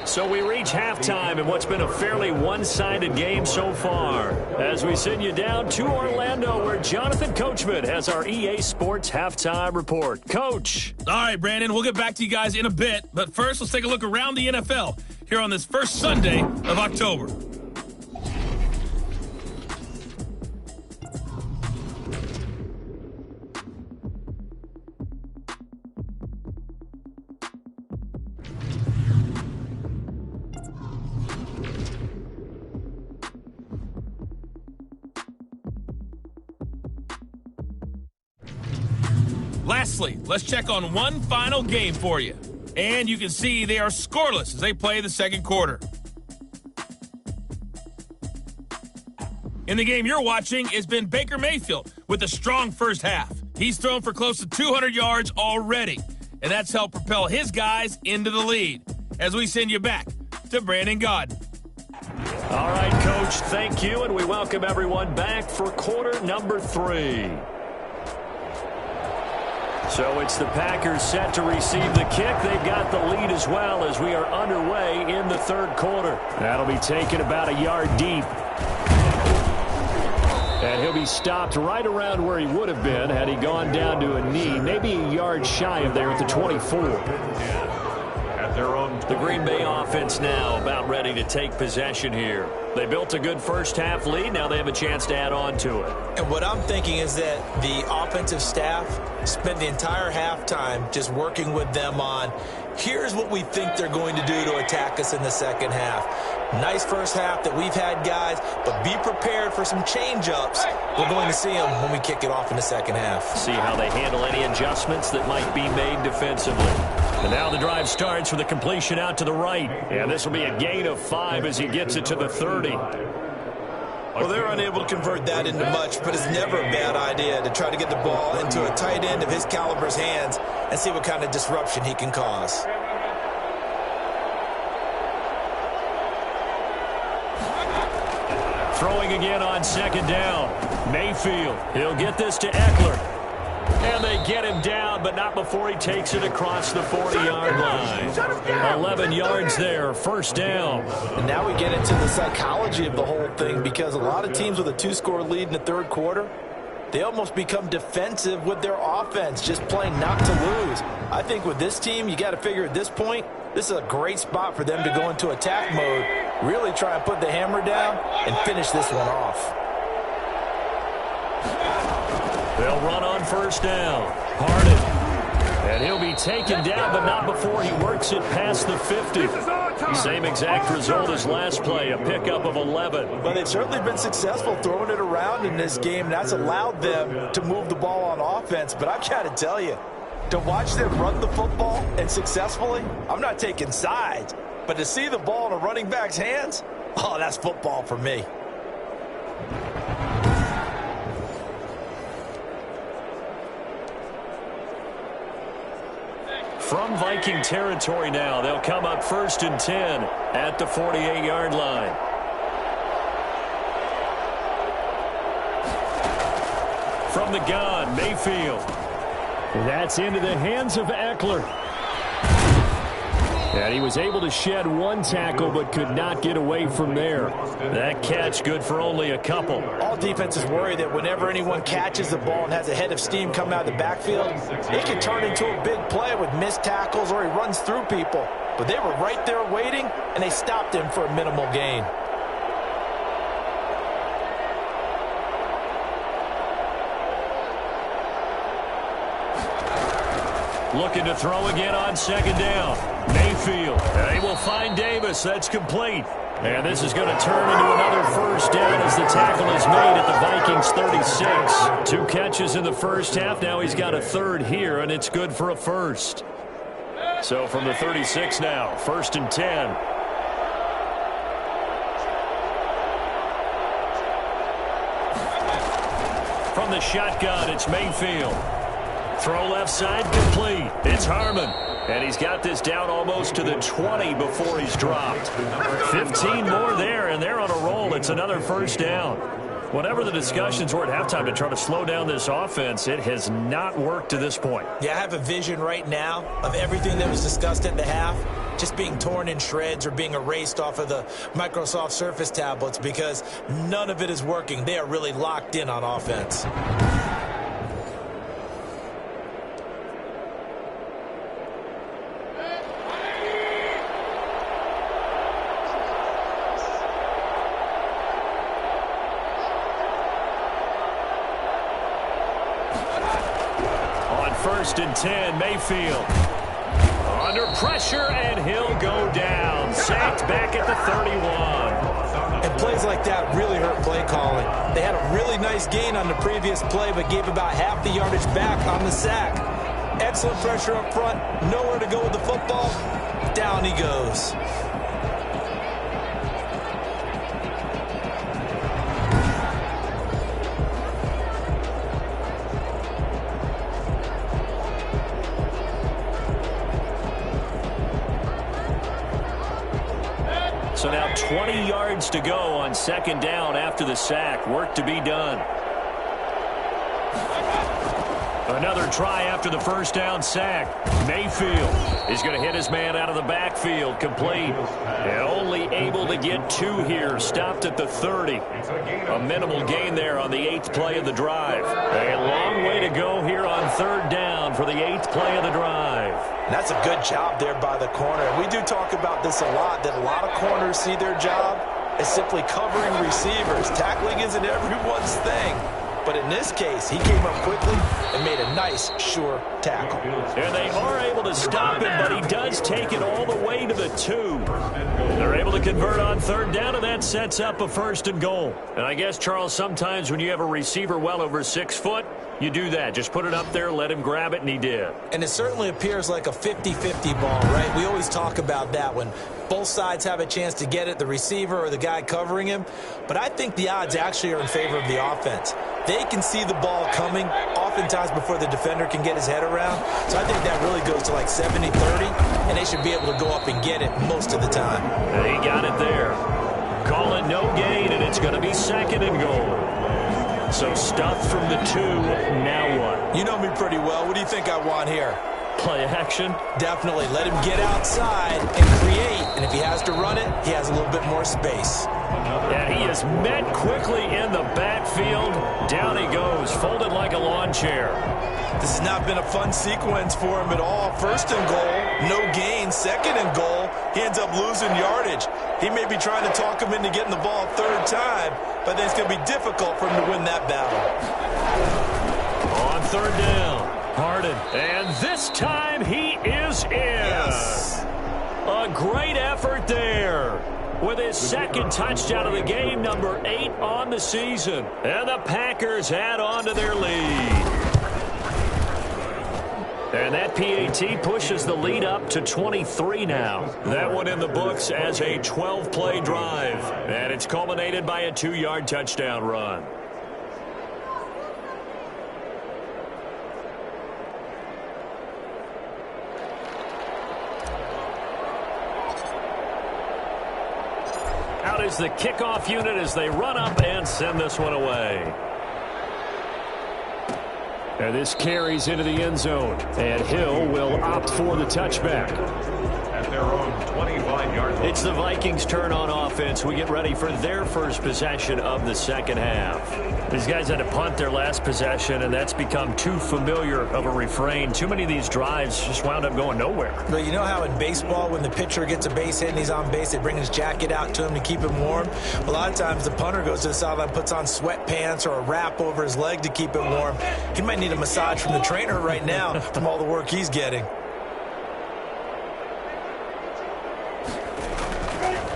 B: So we reach halftime in what's been a fairly one-sided game so far. As we send you down to Orlando, where Jonathan Coachman has our EA Sports Halftime Report. Coach.
E: All right, Brandon, we'll get back to you guys in a bit. But first, let's take a look around the NFL here on this first Sunday of October. Lastly, let's check on one final game for you. And you can see they are scoreless as they play the second quarter. In the game you're watching, it's been Baker Mayfield with a strong first half. He's thrown for close to 200 yards already, and that's helped propel his guys into the lead. As we send you back to Brandon Gaudin.
B: All right, Coach, thank you, and we welcome everyone back for quarter number 3. So it's the Packers set to receive the kick. They've got the lead as well as we are underway in the third quarter. That'll be taken about a yard deep. And he'll be stopped right around where he would have been had he gone down to a knee, maybe a yard shy of there at the 24.
A: At their own
B: The Green Bay offense now about ready to take possession here. They built a good first-half lead. Now they have a chance to add on to it.
C: And what I'm thinking is that the offensive staff spent the entire halftime just working with them on, here's what we think they're going to do to attack us in the second half. Nice first half that we've had, guys, but be prepared for some change-ups. We're going to see them when we kick it off in the second half.
B: See how they handle any adjustments that might be made defensively. And now the drive starts with a completion out to the right. And this will be a gain of 5 as he gets it to the 30.
C: Well, they're unable to convert that into much, but it's never a bad idea to try to get the ball into a tight end of his caliber's hands and see what kind of disruption he can cause.
B: Throwing again on second down. Mayfield, he'll get this to Eckler. And they get him down, but not before he takes it across the 40-yard line. 11 yards there, first down.
C: And now we get into the psychology of the whole thing, because a lot of teams with a 2-score lead in the third quarter, they almost become defensive with their offense, just playing not to lose. I think with this team, you got to figure at this point, this is a great spot for them to go into attack mode, really try and put the hammer down and finish this one off.
B: They'll run on first down. Harden. And he'll be taken down, but not before he works it past the 50. Same exact result as last play, a pickup of 11.
C: Well, they've certainly been successful throwing it around in this game, and that's allowed them to move the ball on offense. But I've got to tell you, to watch them run the football and successfully, I'm not taking sides, but to see the ball in a running back's hands, oh, that's football for me.
B: From Viking territory now, they'll come up 1st and 10 at the 48-yard line. From the gun, Mayfield. That's into the hands of Eckler. And he was able to shed one tackle but could not get away from there. That catch good for only a couple.
C: All defenses worry that whenever anyone catches the ball and has a head of steam coming out of the backfield, it can turn into a big play with missed tackles or he runs through people. But they were right there waiting, and they stopped him for a minimal gain.
B: Looking to throw again on second down. Mayfield. They will find Davis. That's complete. And this is going to turn into another first down as the tackle is made at the Vikings 36. 2 catches in the first half. Now he's got a third here, and it's good for a first. So from the 36 now, 1st and 10. From the shotgun, it's Mayfield. Throw left side, complete. It's Harmon. And he's got this down almost to the 20 before he's dropped. 15 more there, and they're on a roll. It's another first down. Whatever the discussions were at halftime to try to slow down this offense, it has not worked to this point.
C: Yeah, I have a vision right now of everything that was discussed at the half just being torn in shreds or being erased off of the Microsoft Surface tablets because none of it is working. They are really locked in on offense.
B: On 1st and 10, Mayfield. Under pressure, and he'll go down. Sacked back at the 31.
C: And plays like that really hurt play calling. They had a really nice gain on the previous play, but gave about half the yardage back on the sack. Excellent pressure up front. Nowhere to go with the football. Down he goes.
B: So now 20 yards to go on second down after the sack. Work to be done. Another try after the first down sack. Mayfield is going to hit his man out of the backfield. Complete. And only able to get 2 here. Stopped at the 30. A minimal gain there on the 8th play of the drive. A long way to go here on 3rd down for the 8th play of the drive.
C: That's a good job there by the corner. We do talk about this a lot, that a lot of corners see their job as simply covering receivers. Tackling isn't everyone's thing. But in this case, he came up quickly and made a nice, sure tackle.
B: And they are able to stop him, but he does take it all the way to the 2. They're able to convert on 3rd down, and that sets up a 1st and goal. And I guess, Charles, sometimes when you have a receiver well over 6 foot, you do that. Just put it up there, let him grab it, and he did.
C: And it certainly appears like a 50-50 ball, right? We always talk about that when both sides have a chance to get it, the receiver or the guy covering him. But I think the odds actually are in favor of the offense. They can see the ball coming oftentimes before the defender can get his head around. So I think that really goes to like 70-30, and they should be able to go up and get it most of the time.
B: And he got it there. Call it no gain, and it's going to be 2nd and goal. So stuffed from the 2, now what?
C: You know me pretty well. What do you think I want here?
B: Play action?
C: Definitely. Let him get outside and create. And if he has to run it, he has a little bit more space.
B: And he is met quickly in the backfield. Down he goes, folded like a lawn chair.
C: This has not been a fun sequence for him at all. 1st and goal, no gain. 2nd and goal, he ends up losing yardage. He may be trying to talk him into getting the ball 3rd time, but then it's going to be difficult for him to win that battle.
B: On 3rd down. Harden, and this time he is in.
C: Yes.
B: A great effort there with his 2nd touchdown of the game, number 8 on the season. And the Packers add on to their lead. And that PAT pushes the lead up to 23 now. That one in the books as a 12-play drive. And it's culminated by a 2-yard touchdown run. Out is the kickoff unit as they run up and send this one away. And this carries into the end zone. And Hill will opt for the touchback.
A: At their own 25-yard line.
B: It's the Vikings' turn on offense. We get ready for their first possession of the 2nd half. These guys had to punt their last possession, and that's become too familiar of a refrain. Too many of these drives just wound up going nowhere.
C: But you know how in baseball, when the pitcher gets a base hit and he's on base, they bring his jacket out to him to keep him warm? A lot of times the punter goes to the sideline, puts on sweatpants or a wrap over his leg to keep him warm. He might need a massage from the trainer right now from all the work he's getting.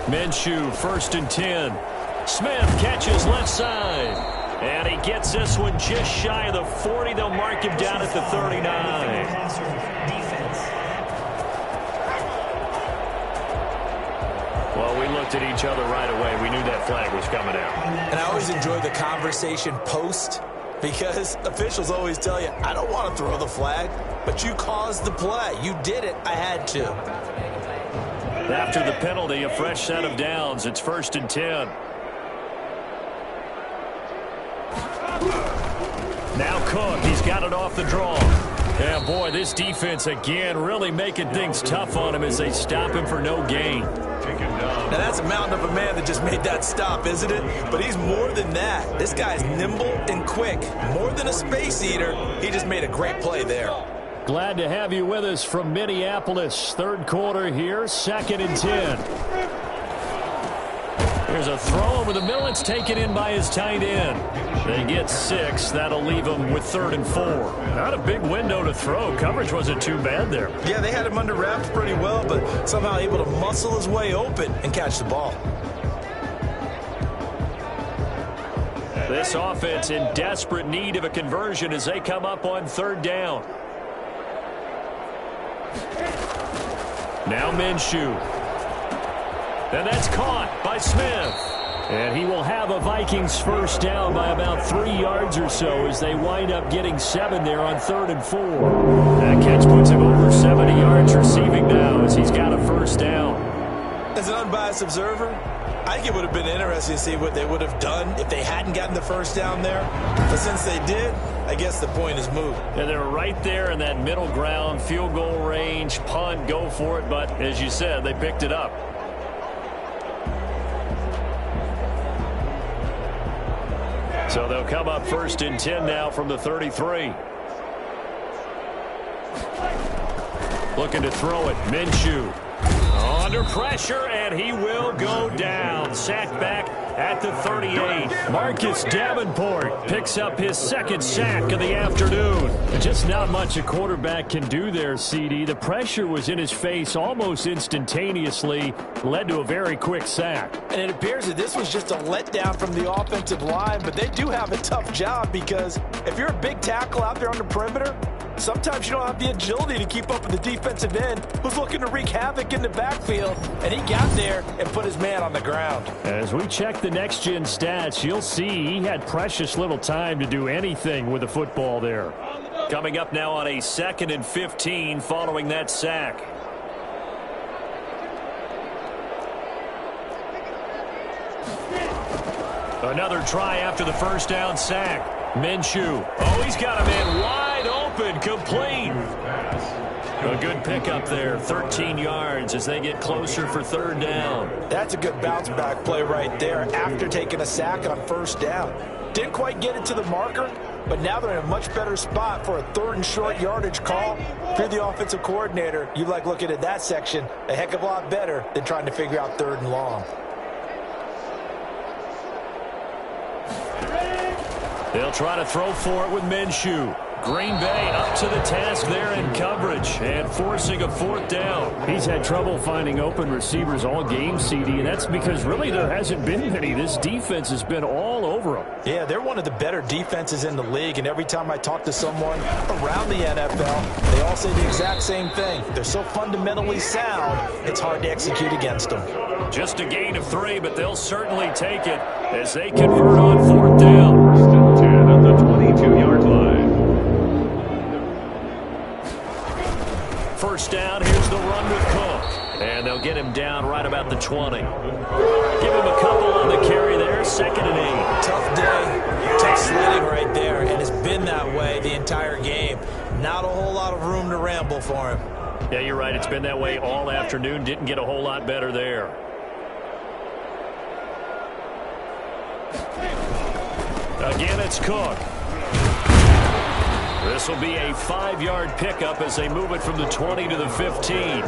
B: Minshew, 1st and 10. Smith catches left side. And he gets this one just shy of the 40. They'll mark him down at the 39. Well, we looked at each other right away. We knew that flag was coming out.
C: And I always enjoy the conversation post, because officials always tell you, I don't want to throw the flag, but you caused the play. You did it. I had to.
B: After the penalty, a fresh set of downs. It's 1st and 10. Now Cook, he's got it off the draw. Yeah, boy, this defense again really making things tough on him as they stop him for no gain.
C: Now that's a mountain of a man that just made that stop, isn't it? But he's more than that. This guy's nimble and quick. More than a space eater, he just made a great play there.
B: Glad to have you with us from Minneapolis. 3rd quarter here, 2nd and 10. There's a throw over the middle. It's taken in by his tight end. They get 6. That'll leave them with 3rd and 4. Not a big window to throw. Coverage wasn't too bad there.
C: Yeah, they had him under wraps pretty well, but somehow able to muscle his way open and catch the ball.
B: This offense in desperate need of a conversion as they come up on 3rd down. Now Minshew. And that's caught by Smith. And he will have a Vikings 1st down by about 3 yards or so as they wind up getting 7 there on 3rd and 4. That catch puts him over 70 yards receiving now as he's got a 1st down.
C: As an unbiased observer, I think it would have been interesting to see what they would have done if they hadn't gotten the first down there. But since they did, I guess the point is moved.
B: And they're right there in that middle ground, field goal range, punt, go for it. But as you said, they picked it up. So they'll come up 1st and 10 now from the 33. Looking to throw it. Minshew. Under pressure, and he will go down. Sacked back at the 38. Marcus Davenport picks up his 2nd sack of the afternoon. Just not much a quarterback can do there, CD. The pressure was in his face almost instantaneously. Led to a very quick sack.
C: And it appears that this was just a letdown from the offensive line, but they do have a tough job because if you're a big tackle out there on the perimeter, sometimes you don't have the agility to keep up with the defensive end who's looking to wreak havoc in the backfield, and he got there and put his man on the ground.
B: As we check the next-gen stats, you'll see he had precious little time to do anything with the football there. Coming up now on a 2nd and 15 following that sack. Another try after the first down sack. Minshew. Oh, he's got a man wide open, complete. A good pickup there, 13 yards as they get closer for 3rd down.
C: That's a good bounce-back play right there after taking a sack on 1st down. Didn't quite get it to the marker, but now they're in a much better spot for a 3rd and short yardage call. If you're the offensive coordinator, you like looking at that section a heck of a lot better than trying to figure out 3rd and long.
B: They'll try to throw for it with Minshew. Green Bay up to the task there in coverage and forcing a 4th down. He's had trouble finding open receivers all game, CD, and that's because really there hasn't been many. This defense has been all over them.
C: Yeah, they're one of the better defenses in the league, and every time I talk to someone around the NFL, they all say the exact same thing. They're so fundamentally sound, it's hard to execute against them.
B: Just a gain of 3, but they'll certainly take it as they convert on 4th down.
A: 10 at the 22-yard line.
B: 1st down, here's the run with Cook. And they'll get him down right about the 20. Give him a couple on the carry there, 2nd and 8.
C: Tough day, tough sledding right there, and it's been that way the entire game. Not a whole lot of room to ramble for him.
B: Yeah, you're right. It's been that way all afternoon. Didn't get a whole lot better there. Again, it's Cook. This will be a 5-yard pickup as they move it from the 20 to the 15.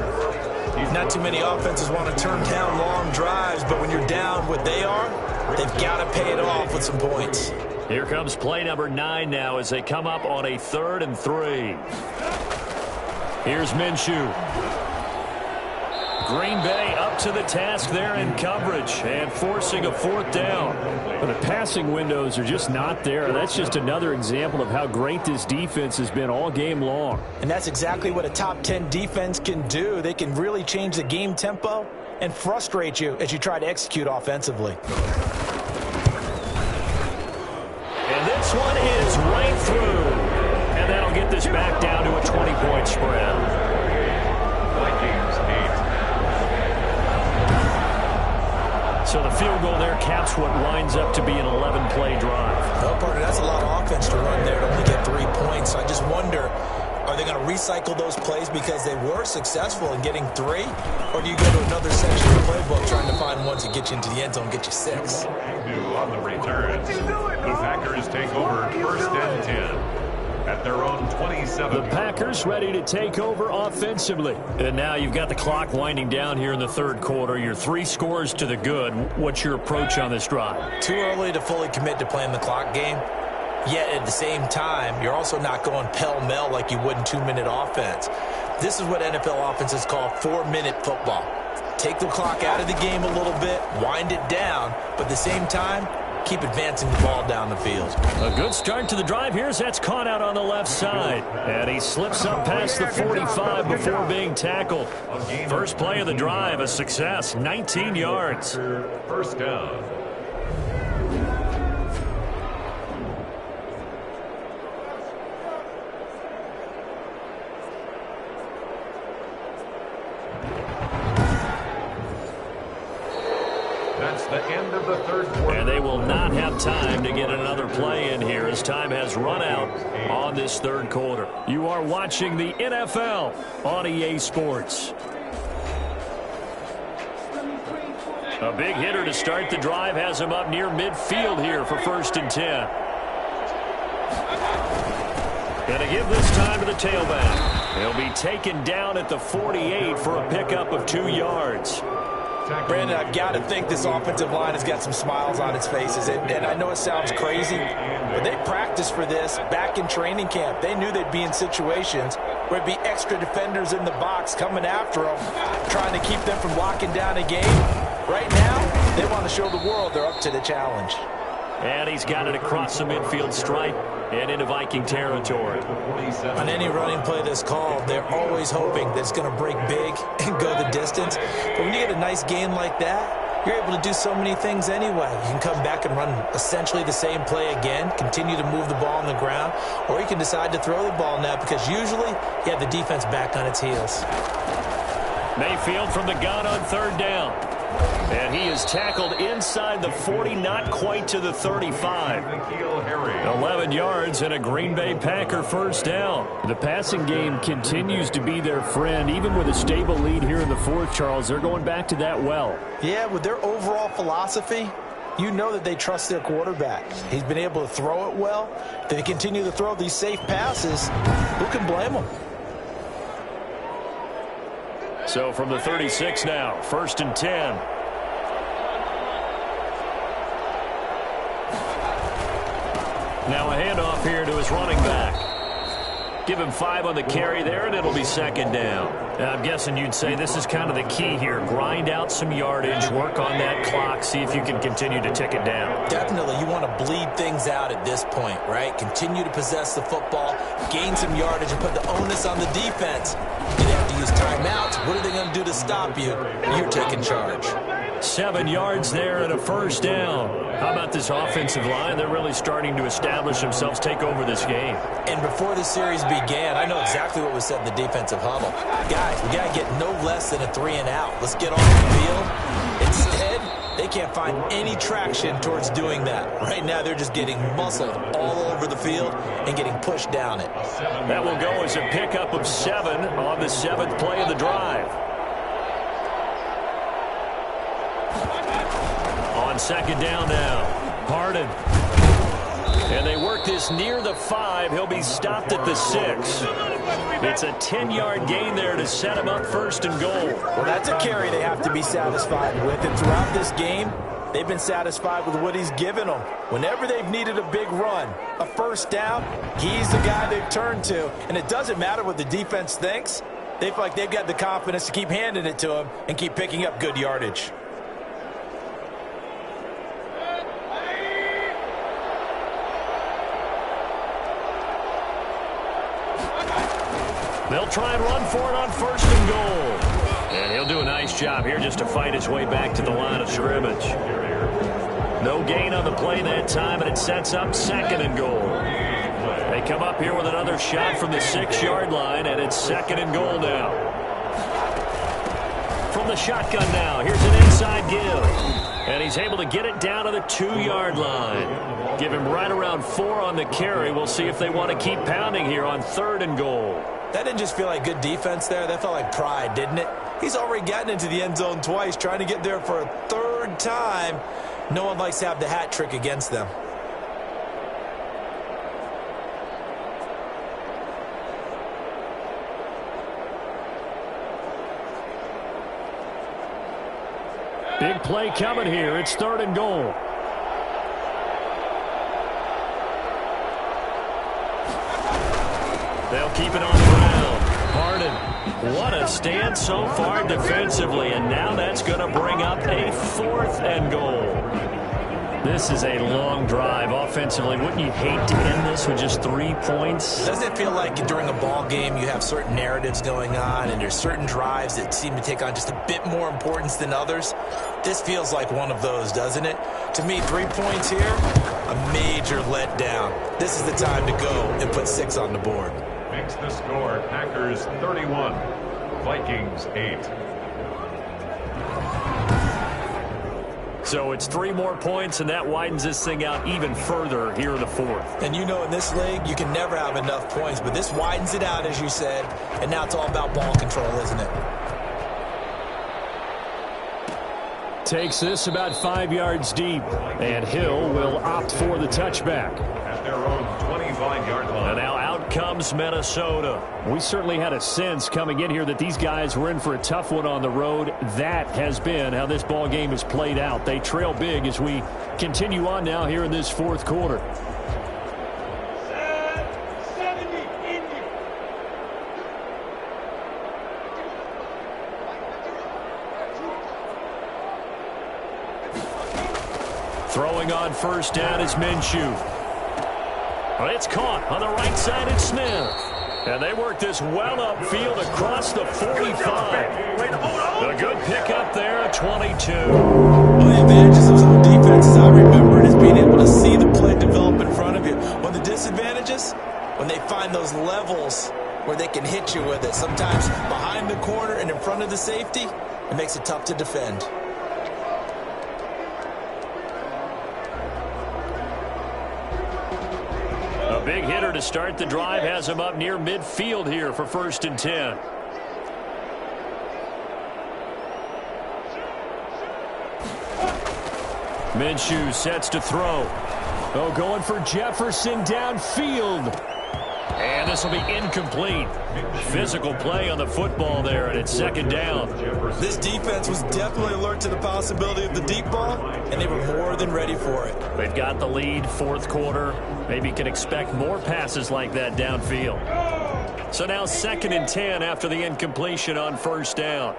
C: Not too many offenses want to turn down long drives, but when you're down what they are, they've got to pay it off with some points.
B: Here comes play number 9 now as they come up on a 3rd and 3. Here's Minshew. Green Bay up to the task there in coverage and forcing a 4th down. But the passing windows are just not there. That's just another example of how great this defense has been all game long.
C: And that's exactly what a top 10 defense can do. They can really change the game tempo and frustrate you as you try to execute offensively.
B: And this one is right through. And that'll get this back down to a 20-point spread.
A: Vikings 8.
B: So the field goal there caps what winds up to be an 11-play drive.
C: Well, partner, that's a lot of offense to run there to only get 3 points. So I just wonder, are they going to recycle those plays because they were successful in getting 3? Or do you go to another section of the playbook trying to find ones that get you into the end zone and get you 6?
A: On the returns, the Packers take over 1st and 10. At their own 27.
B: The Packers ready to take over offensively. And now you've got the clock winding down here in the 3rd quarter. Your 3 scores to the good. What's your approach on this drive?
C: Too early to fully commit to playing the clock game. Yet at the same time, you're also not going pell-mell like you would in 2-minute offense. This is what NFL offenses call 4-minute football. Take the clock out of the game a little bit, wind it down, but at the same time, keep advancing the ball down the field.
B: A good start to the drive. Here's that's caught out on the left side. And he slips up past the 45 before being tackled. First play of the drive, a success, 19 yards.
A: 1st down. That's the end of the third quarter.
B: And they will not have time to get another play in here as time has run out on this third quarter. You are watching the NFL on EA Sports. A big hitter to start the drive has him up near midfield here for 1st and 10. Going to give this time to the tailback. He'll be taken down at the 48 for a pickup of 2 yards.
C: Brandon, I've got to think this offensive line has got some smiles on its faces. And I know it sounds crazy, but they practiced for this back in training camp. They knew they'd be in situations where it'd be extra defenders in the box coming after them, trying to keep them from locking down a game. Right now, they want to show the world they're up to the challenge.
B: And he's got it across the midfield stripe and into Viking territory.
C: On any running play that's called, they're always hoping that it's going to break big and go the distance. But when you get a nice gain like that, you're able to do so many things anyway. You can come back and run essentially the same play again, continue to move the ball on the ground, or you can decide to throw the ball now because usually you have the defense back on its heels.
B: Mayfield from the gun on 3rd down. And he is tackled inside the 40, not quite to the 35. 11 yards and a Green Bay Packer 1st down. The passing game continues to be their friend. Even with a stable lead here in the 4th, Charles, they're going back to that well.
C: Yeah, with their overall philosophy, you know that they trust their quarterback. He's been able to throw it well. They continue to throw these safe passes. Who can blame them?
B: So from the 36 now, 1st and 10. Now a handoff here to his running back. Give him 5 on the carry there, and it'll be 2nd down. I'm guessing you'd say this is kind of the key here. Grind out some yardage, work on that clock, see if you can continue to tick it down.
C: Definitely. You want to bleed things out at this point, right? Continue to possess the football, gain some yardage, and put the onus on the defense. You have to use timeouts. What are they going to do to stop you? You're taking charge.
B: 7 yards there and a 1st down. How about this offensive line? They're really starting to establish themselves, take over this game.
C: And before the series began, I know exactly what was said in the defensive huddle. Guys, we got to get no less than a 3-and-out. Let's get on the field. Instead, they can't find any traction towards doing that. Right now, they're just getting muscled all over the field and getting pushed down it.
B: That will go as a pickup of 7 on the 7th play of the drive. On 2nd down now, Harden. And they work this near the 5. He'll be stopped at the 6. It's a 10-yard gain there to set him up 1st and goal.
C: Well, that's a carry they have to be satisfied with. And throughout this game, they've been satisfied with what he's given them. Whenever they've needed a big run, a 1st down, he's the guy they've turned to. And it doesn't matter what the defense thinks. They feel like they've got the confidence to keep handing it to him and keep picking up good yardage.
B: They'll try and run for it on 1st and goal. And he'll do a nice job here just to fight his way back to the line of scrimmage. No gain on the play that time, and it sets up 2nd and goal. They come up here with another shot from the 6-yard line, and it's 2nd and goal now. From the shotgun now, here's an inside give. And he's able to get it down to the 2-yard line. Give him right around 4 on the carry. We'll see if they want to keep pounding here on 3rd and goal.
C: That didn't just feel like good defense there. That felt like pride, didn't it? He's already gotten into the end zone twice, trying to get there for a 3rd time. No one likes to have the hat trick against them.
B: Big play coming here. It's 3rd and goal. They'll keep it on the ground. Harden, what a stand so far defensively, and now that's going to bring up a 4th and goal. This is a long drive offensively. Wouldn't you hate to end this with just 3 points?
C: Doesn't it feel like during a ball game you have certain narratives going on and there's certain drives that seem to take on just a bit more importance than others? This feels like one of those, doesn't it? To me, 3 points here, a major letdown. This is the time to go and put 6 on the board.
A: Makes the score Packers 31, Vikings 8.
B: So it's 3 more points, and that widens this thing out even further here in the fourth.
C: And you know, in this league, you can never have enough points, but this widens it out, as you said, and now it's all about ball control, isn't it?
B: Takes this about 5 yards deep, and Hill will opt for the touchback.
A: At their own 25-yard line.
B: And now out comes Minnesota. We certainly had a sense coming in here that these guys were in for a tough one on the road. That has been how this ball game has played out. They trail big as we continue on now here in this fourth quarter. Throwing on first down is Minshew. It's caught on the right side. It's Smith. And they work this well upfield across the 45. A good pickup there at 22.
C: One of the advantages of some defenses I remember is being able to see the play develop in front of you. One of the disadvantages, when they find those levels where they can hit you with it. Sometimes behind the corner and in front of the safety, it makes it tough to defend.
B: Big hitter to start the drive has him up near midfield here for 1st and 10. Minshew sets to throw. Oh, going for Jefferson downfield. And this will be incomplete. Physical play on the football there, and it's 2nd down.
C: This defense was definitely alert to the possibility of the deep ball, and they were more than ready for it.
B: They've got the lead, 4th quarter. Maybe can expect more passes like that downfield. So now 2nd and 10 after the incompletion on 1st down.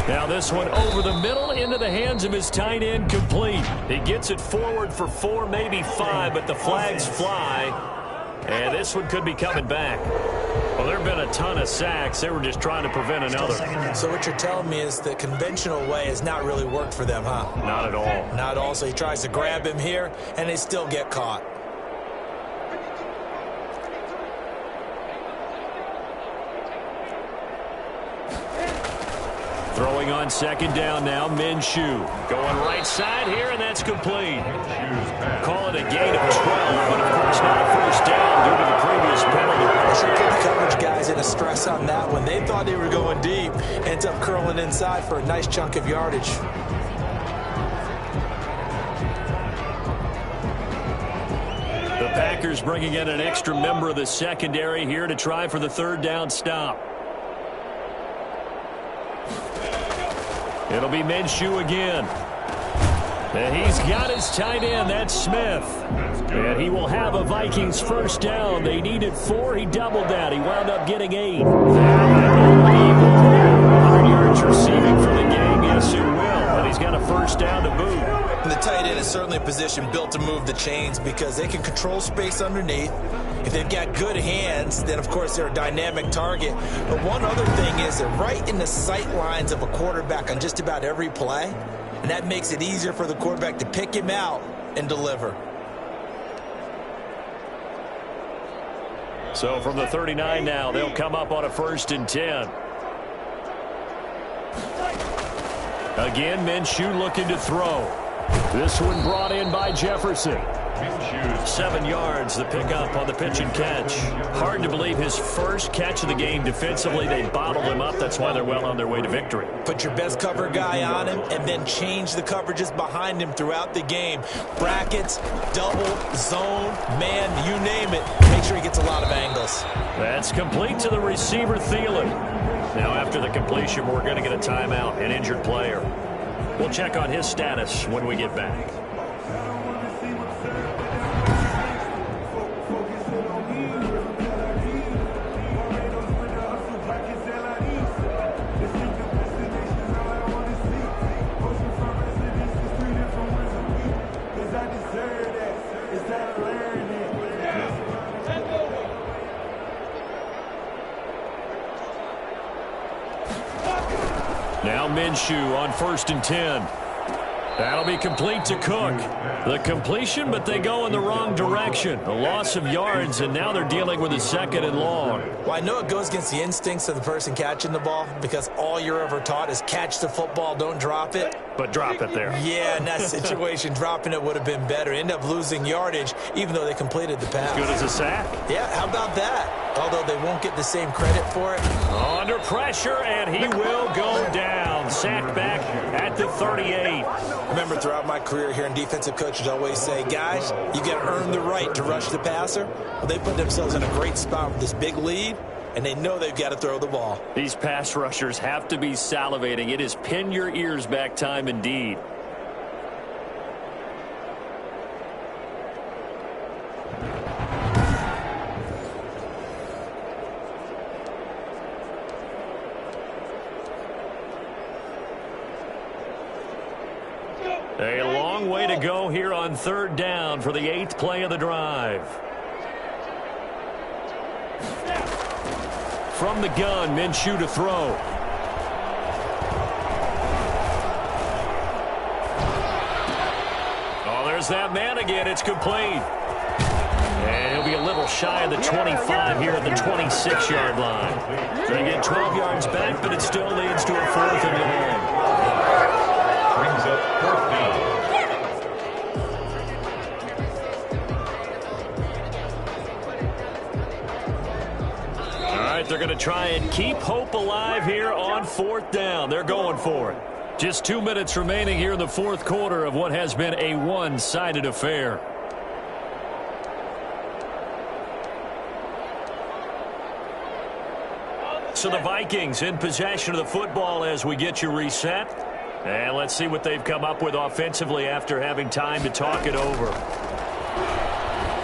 B: Now this one over the middle into the hands of his tight end, complete. He gets it forward for 4, maybe 5, but the flags fly. And this one could be coming back. Well, there have been a ton of sacks. They were just trying to prevent another.
C: So what you're telling me is the conventional way has not really worked for them, huh?
B: Not at all.
C: Not at all. So he tries to grab him here, and they still get caught.
B: Throwing on 2nd down now, Minshew. Going right side here, and that's complete. Call it a gain of 12, but of course not a 1st down due to the previous penalty.
C: They should put the coverage guys in a stress on that one. They thought they were going deep. Ends up curling inside for a nice chunk of yardage.
B: The Packers bringing in an extra member of the secondary here to try for the 3rd down stop. It'll be Minshew again. And he's got his tight end. That's Smith. And he will have a Vikings 1st down. They needed 4. He doubled that. He wound up getting 8. 100 yards receiving for the game. Yes, it will. And he's got a 1st down to boot.
C: And the tight end is certainly a position built to move the chains because they can control space underneath. If they've got good hands, then, of course, they're a dynamic target. But one other thing is they're right in the sight lines of a quarterback on just about every play. And that makes it easier for the quarterback to pick him out and deliver.
B: So from the 39 now, they'll come up on a 1st and 10. Again, Minshew looking to throw. This one brought in by Jefferson. 7 yards, the pickup on the pitch and catch. Hard to believe his first catch of the game defensively. They bottled him up. That's why they're well on their way to victory.
C: Put your best cover guy on him and then change the coverages behind him throughout the game. Brackets, double, zone, man, you name it. Make sure he gets a lot of angles.
B: That's complete to the receiver, Thielen. Now after the completion, we're going to get a timeout, an injured player. We'll check on his status when we get back. Now Minshew on 1st and 10. That'll be complete to Cook. The completion, but they go in the wrong direction. A loss of yards, and now they're dealing with a 2nd and long.
C: Well, I know it goes against the instincts of the person catching the ball because all you're ever taught is catch the football, don't drop it.
B: But drop it there.
C: Yeah, in that situation, dropping it would have been better. End up losing yardage, even though they completed the pass.
B: As good as a sack.
C: Yeah, how about that? Although they won't get the same credit for it.
B: Under pressure, and he will go down. Sacked back at the 38.
C: Remember, throughout my career here in defensive coaches always say, guys, you got to earn the right to rush the passer. Well, they put themselves in a great spot with this big lead, and they know they've got to throw the ball.
B: These pass rushers have to be salivating. It is pin your ears back time indeed. A long way to go here on 3rd down for the 8th play of the drive. From the gun, Minshew to throw. Oh, there's that man again. It's complete. And he'll be a little shy of the 25 here at the 26-yard line. They get 12 yards back, but it still leads to a 4th and long.
A: Brings up 4th down.
B: They're going to try and keep hope alive here on 4th down. They're going for it. Just 2 minutes remaining here in the 4th quarter of what has been a one-sided affair. So the Vikings in possession of the football as we get you reset. And let's see what they've come up with offensively after having time to talk it over.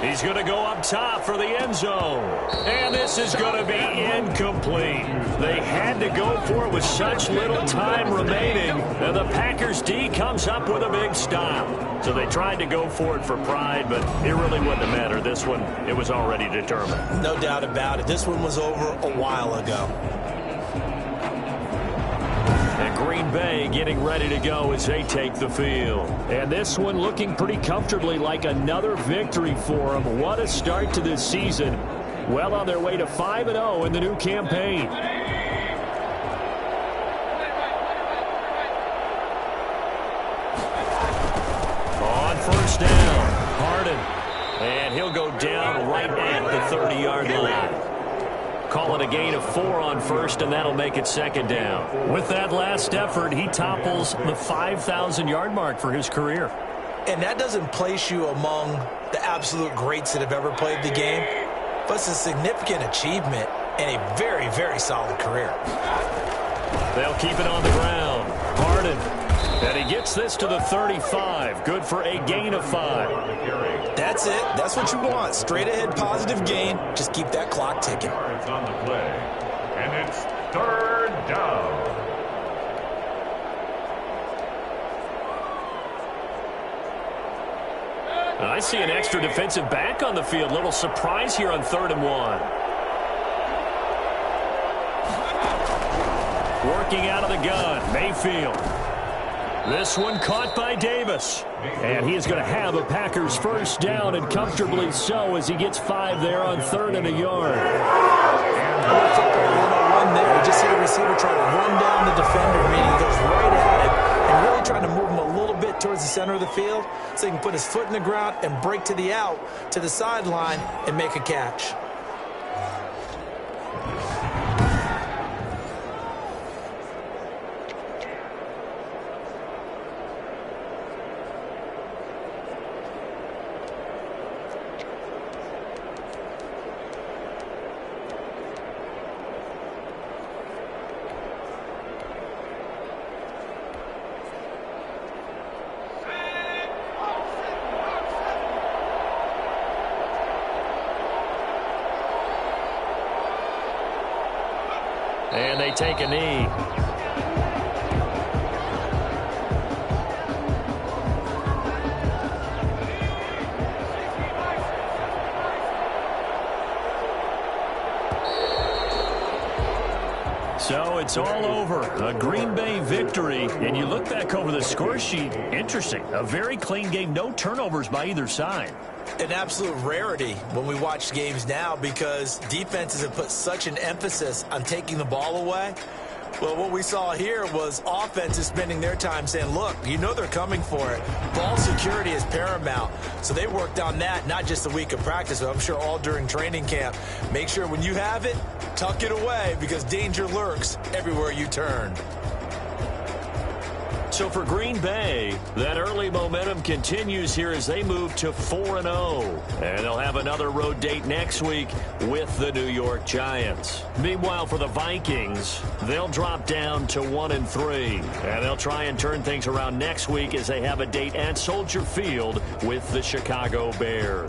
B: He's going to go up top for the end zone. And this is going to be incomplete. They had to go for it with such little time remaining. And the Packers D comes up with a big stop. So they tried to go for it for pride, but it really wouldn't have mattered. This one, it was already determined.
C: No doubt about it. This one was over a while ago.
B: And Green Bay getting ready to go as they take the field. And this one looking pretty comfortably like another victory for them. What a start to this season. Well on their way to 5-0 in the new campaign. On 1st down, Harden. And he'll go down right at the 30-yard line. Call it a gain of 4 on 1st, and that'll make it 2nd down. With that last effort, he topples the 5,000-yard mark for his career.
C: And that doesn't place you among the absolute greats that have ever played the game, but it's a significant achievement and a very, very solid career.
B: They'll keep it on the ground. Harden. And he gets this to the 35. Good for a gain of 5.
C: That's it. That's what you want. Straight ahead positive gain. Just keep that clock ticking.
A: It's on the play. And it's 3rd down.
B: I see an extra defensive back on the field. Little surprise here on 3rd and 1. Working out of the gun, Mayfield. This one caught by Davis. And he is going to have a Packers 1st down, and comfortably so, as he gets 5 there on 3rd and a yard.
C: One there. He just hit a receiver trying to run down the defender, meaning he goes right at him and really trying to move him a little bit towards the center of the field so he can put his foot in the ground and break to the out, to the sideline, and make a catch.
B: And they take a knee. So it's it's all over. A Green Bay victory. And you look back over the score sheet, interesting. A very clean game, no turnovers by either side.
C: An absolute rarity when we watch games now because defenses have put such an emphasis on taking the ball away. Well, what we saw here was offenses spending their time saying, look, you know they're coming for it. Ball security is paramount. So they worked on that, not just a week of practice, but I'm sure all during training camp. Make sure when you have it, tuck it away because danger lurks everywhere you turn.
B: So for Green Bay, that early momentum continues here as they move to 4-0. And they'll have another road date next week with the New York Giants. Meanwhile, for the Vikings, they'll drop down to 1-3. And they'll try and turn things around next week as they have a date at Soldier Field with the Chicago Bears.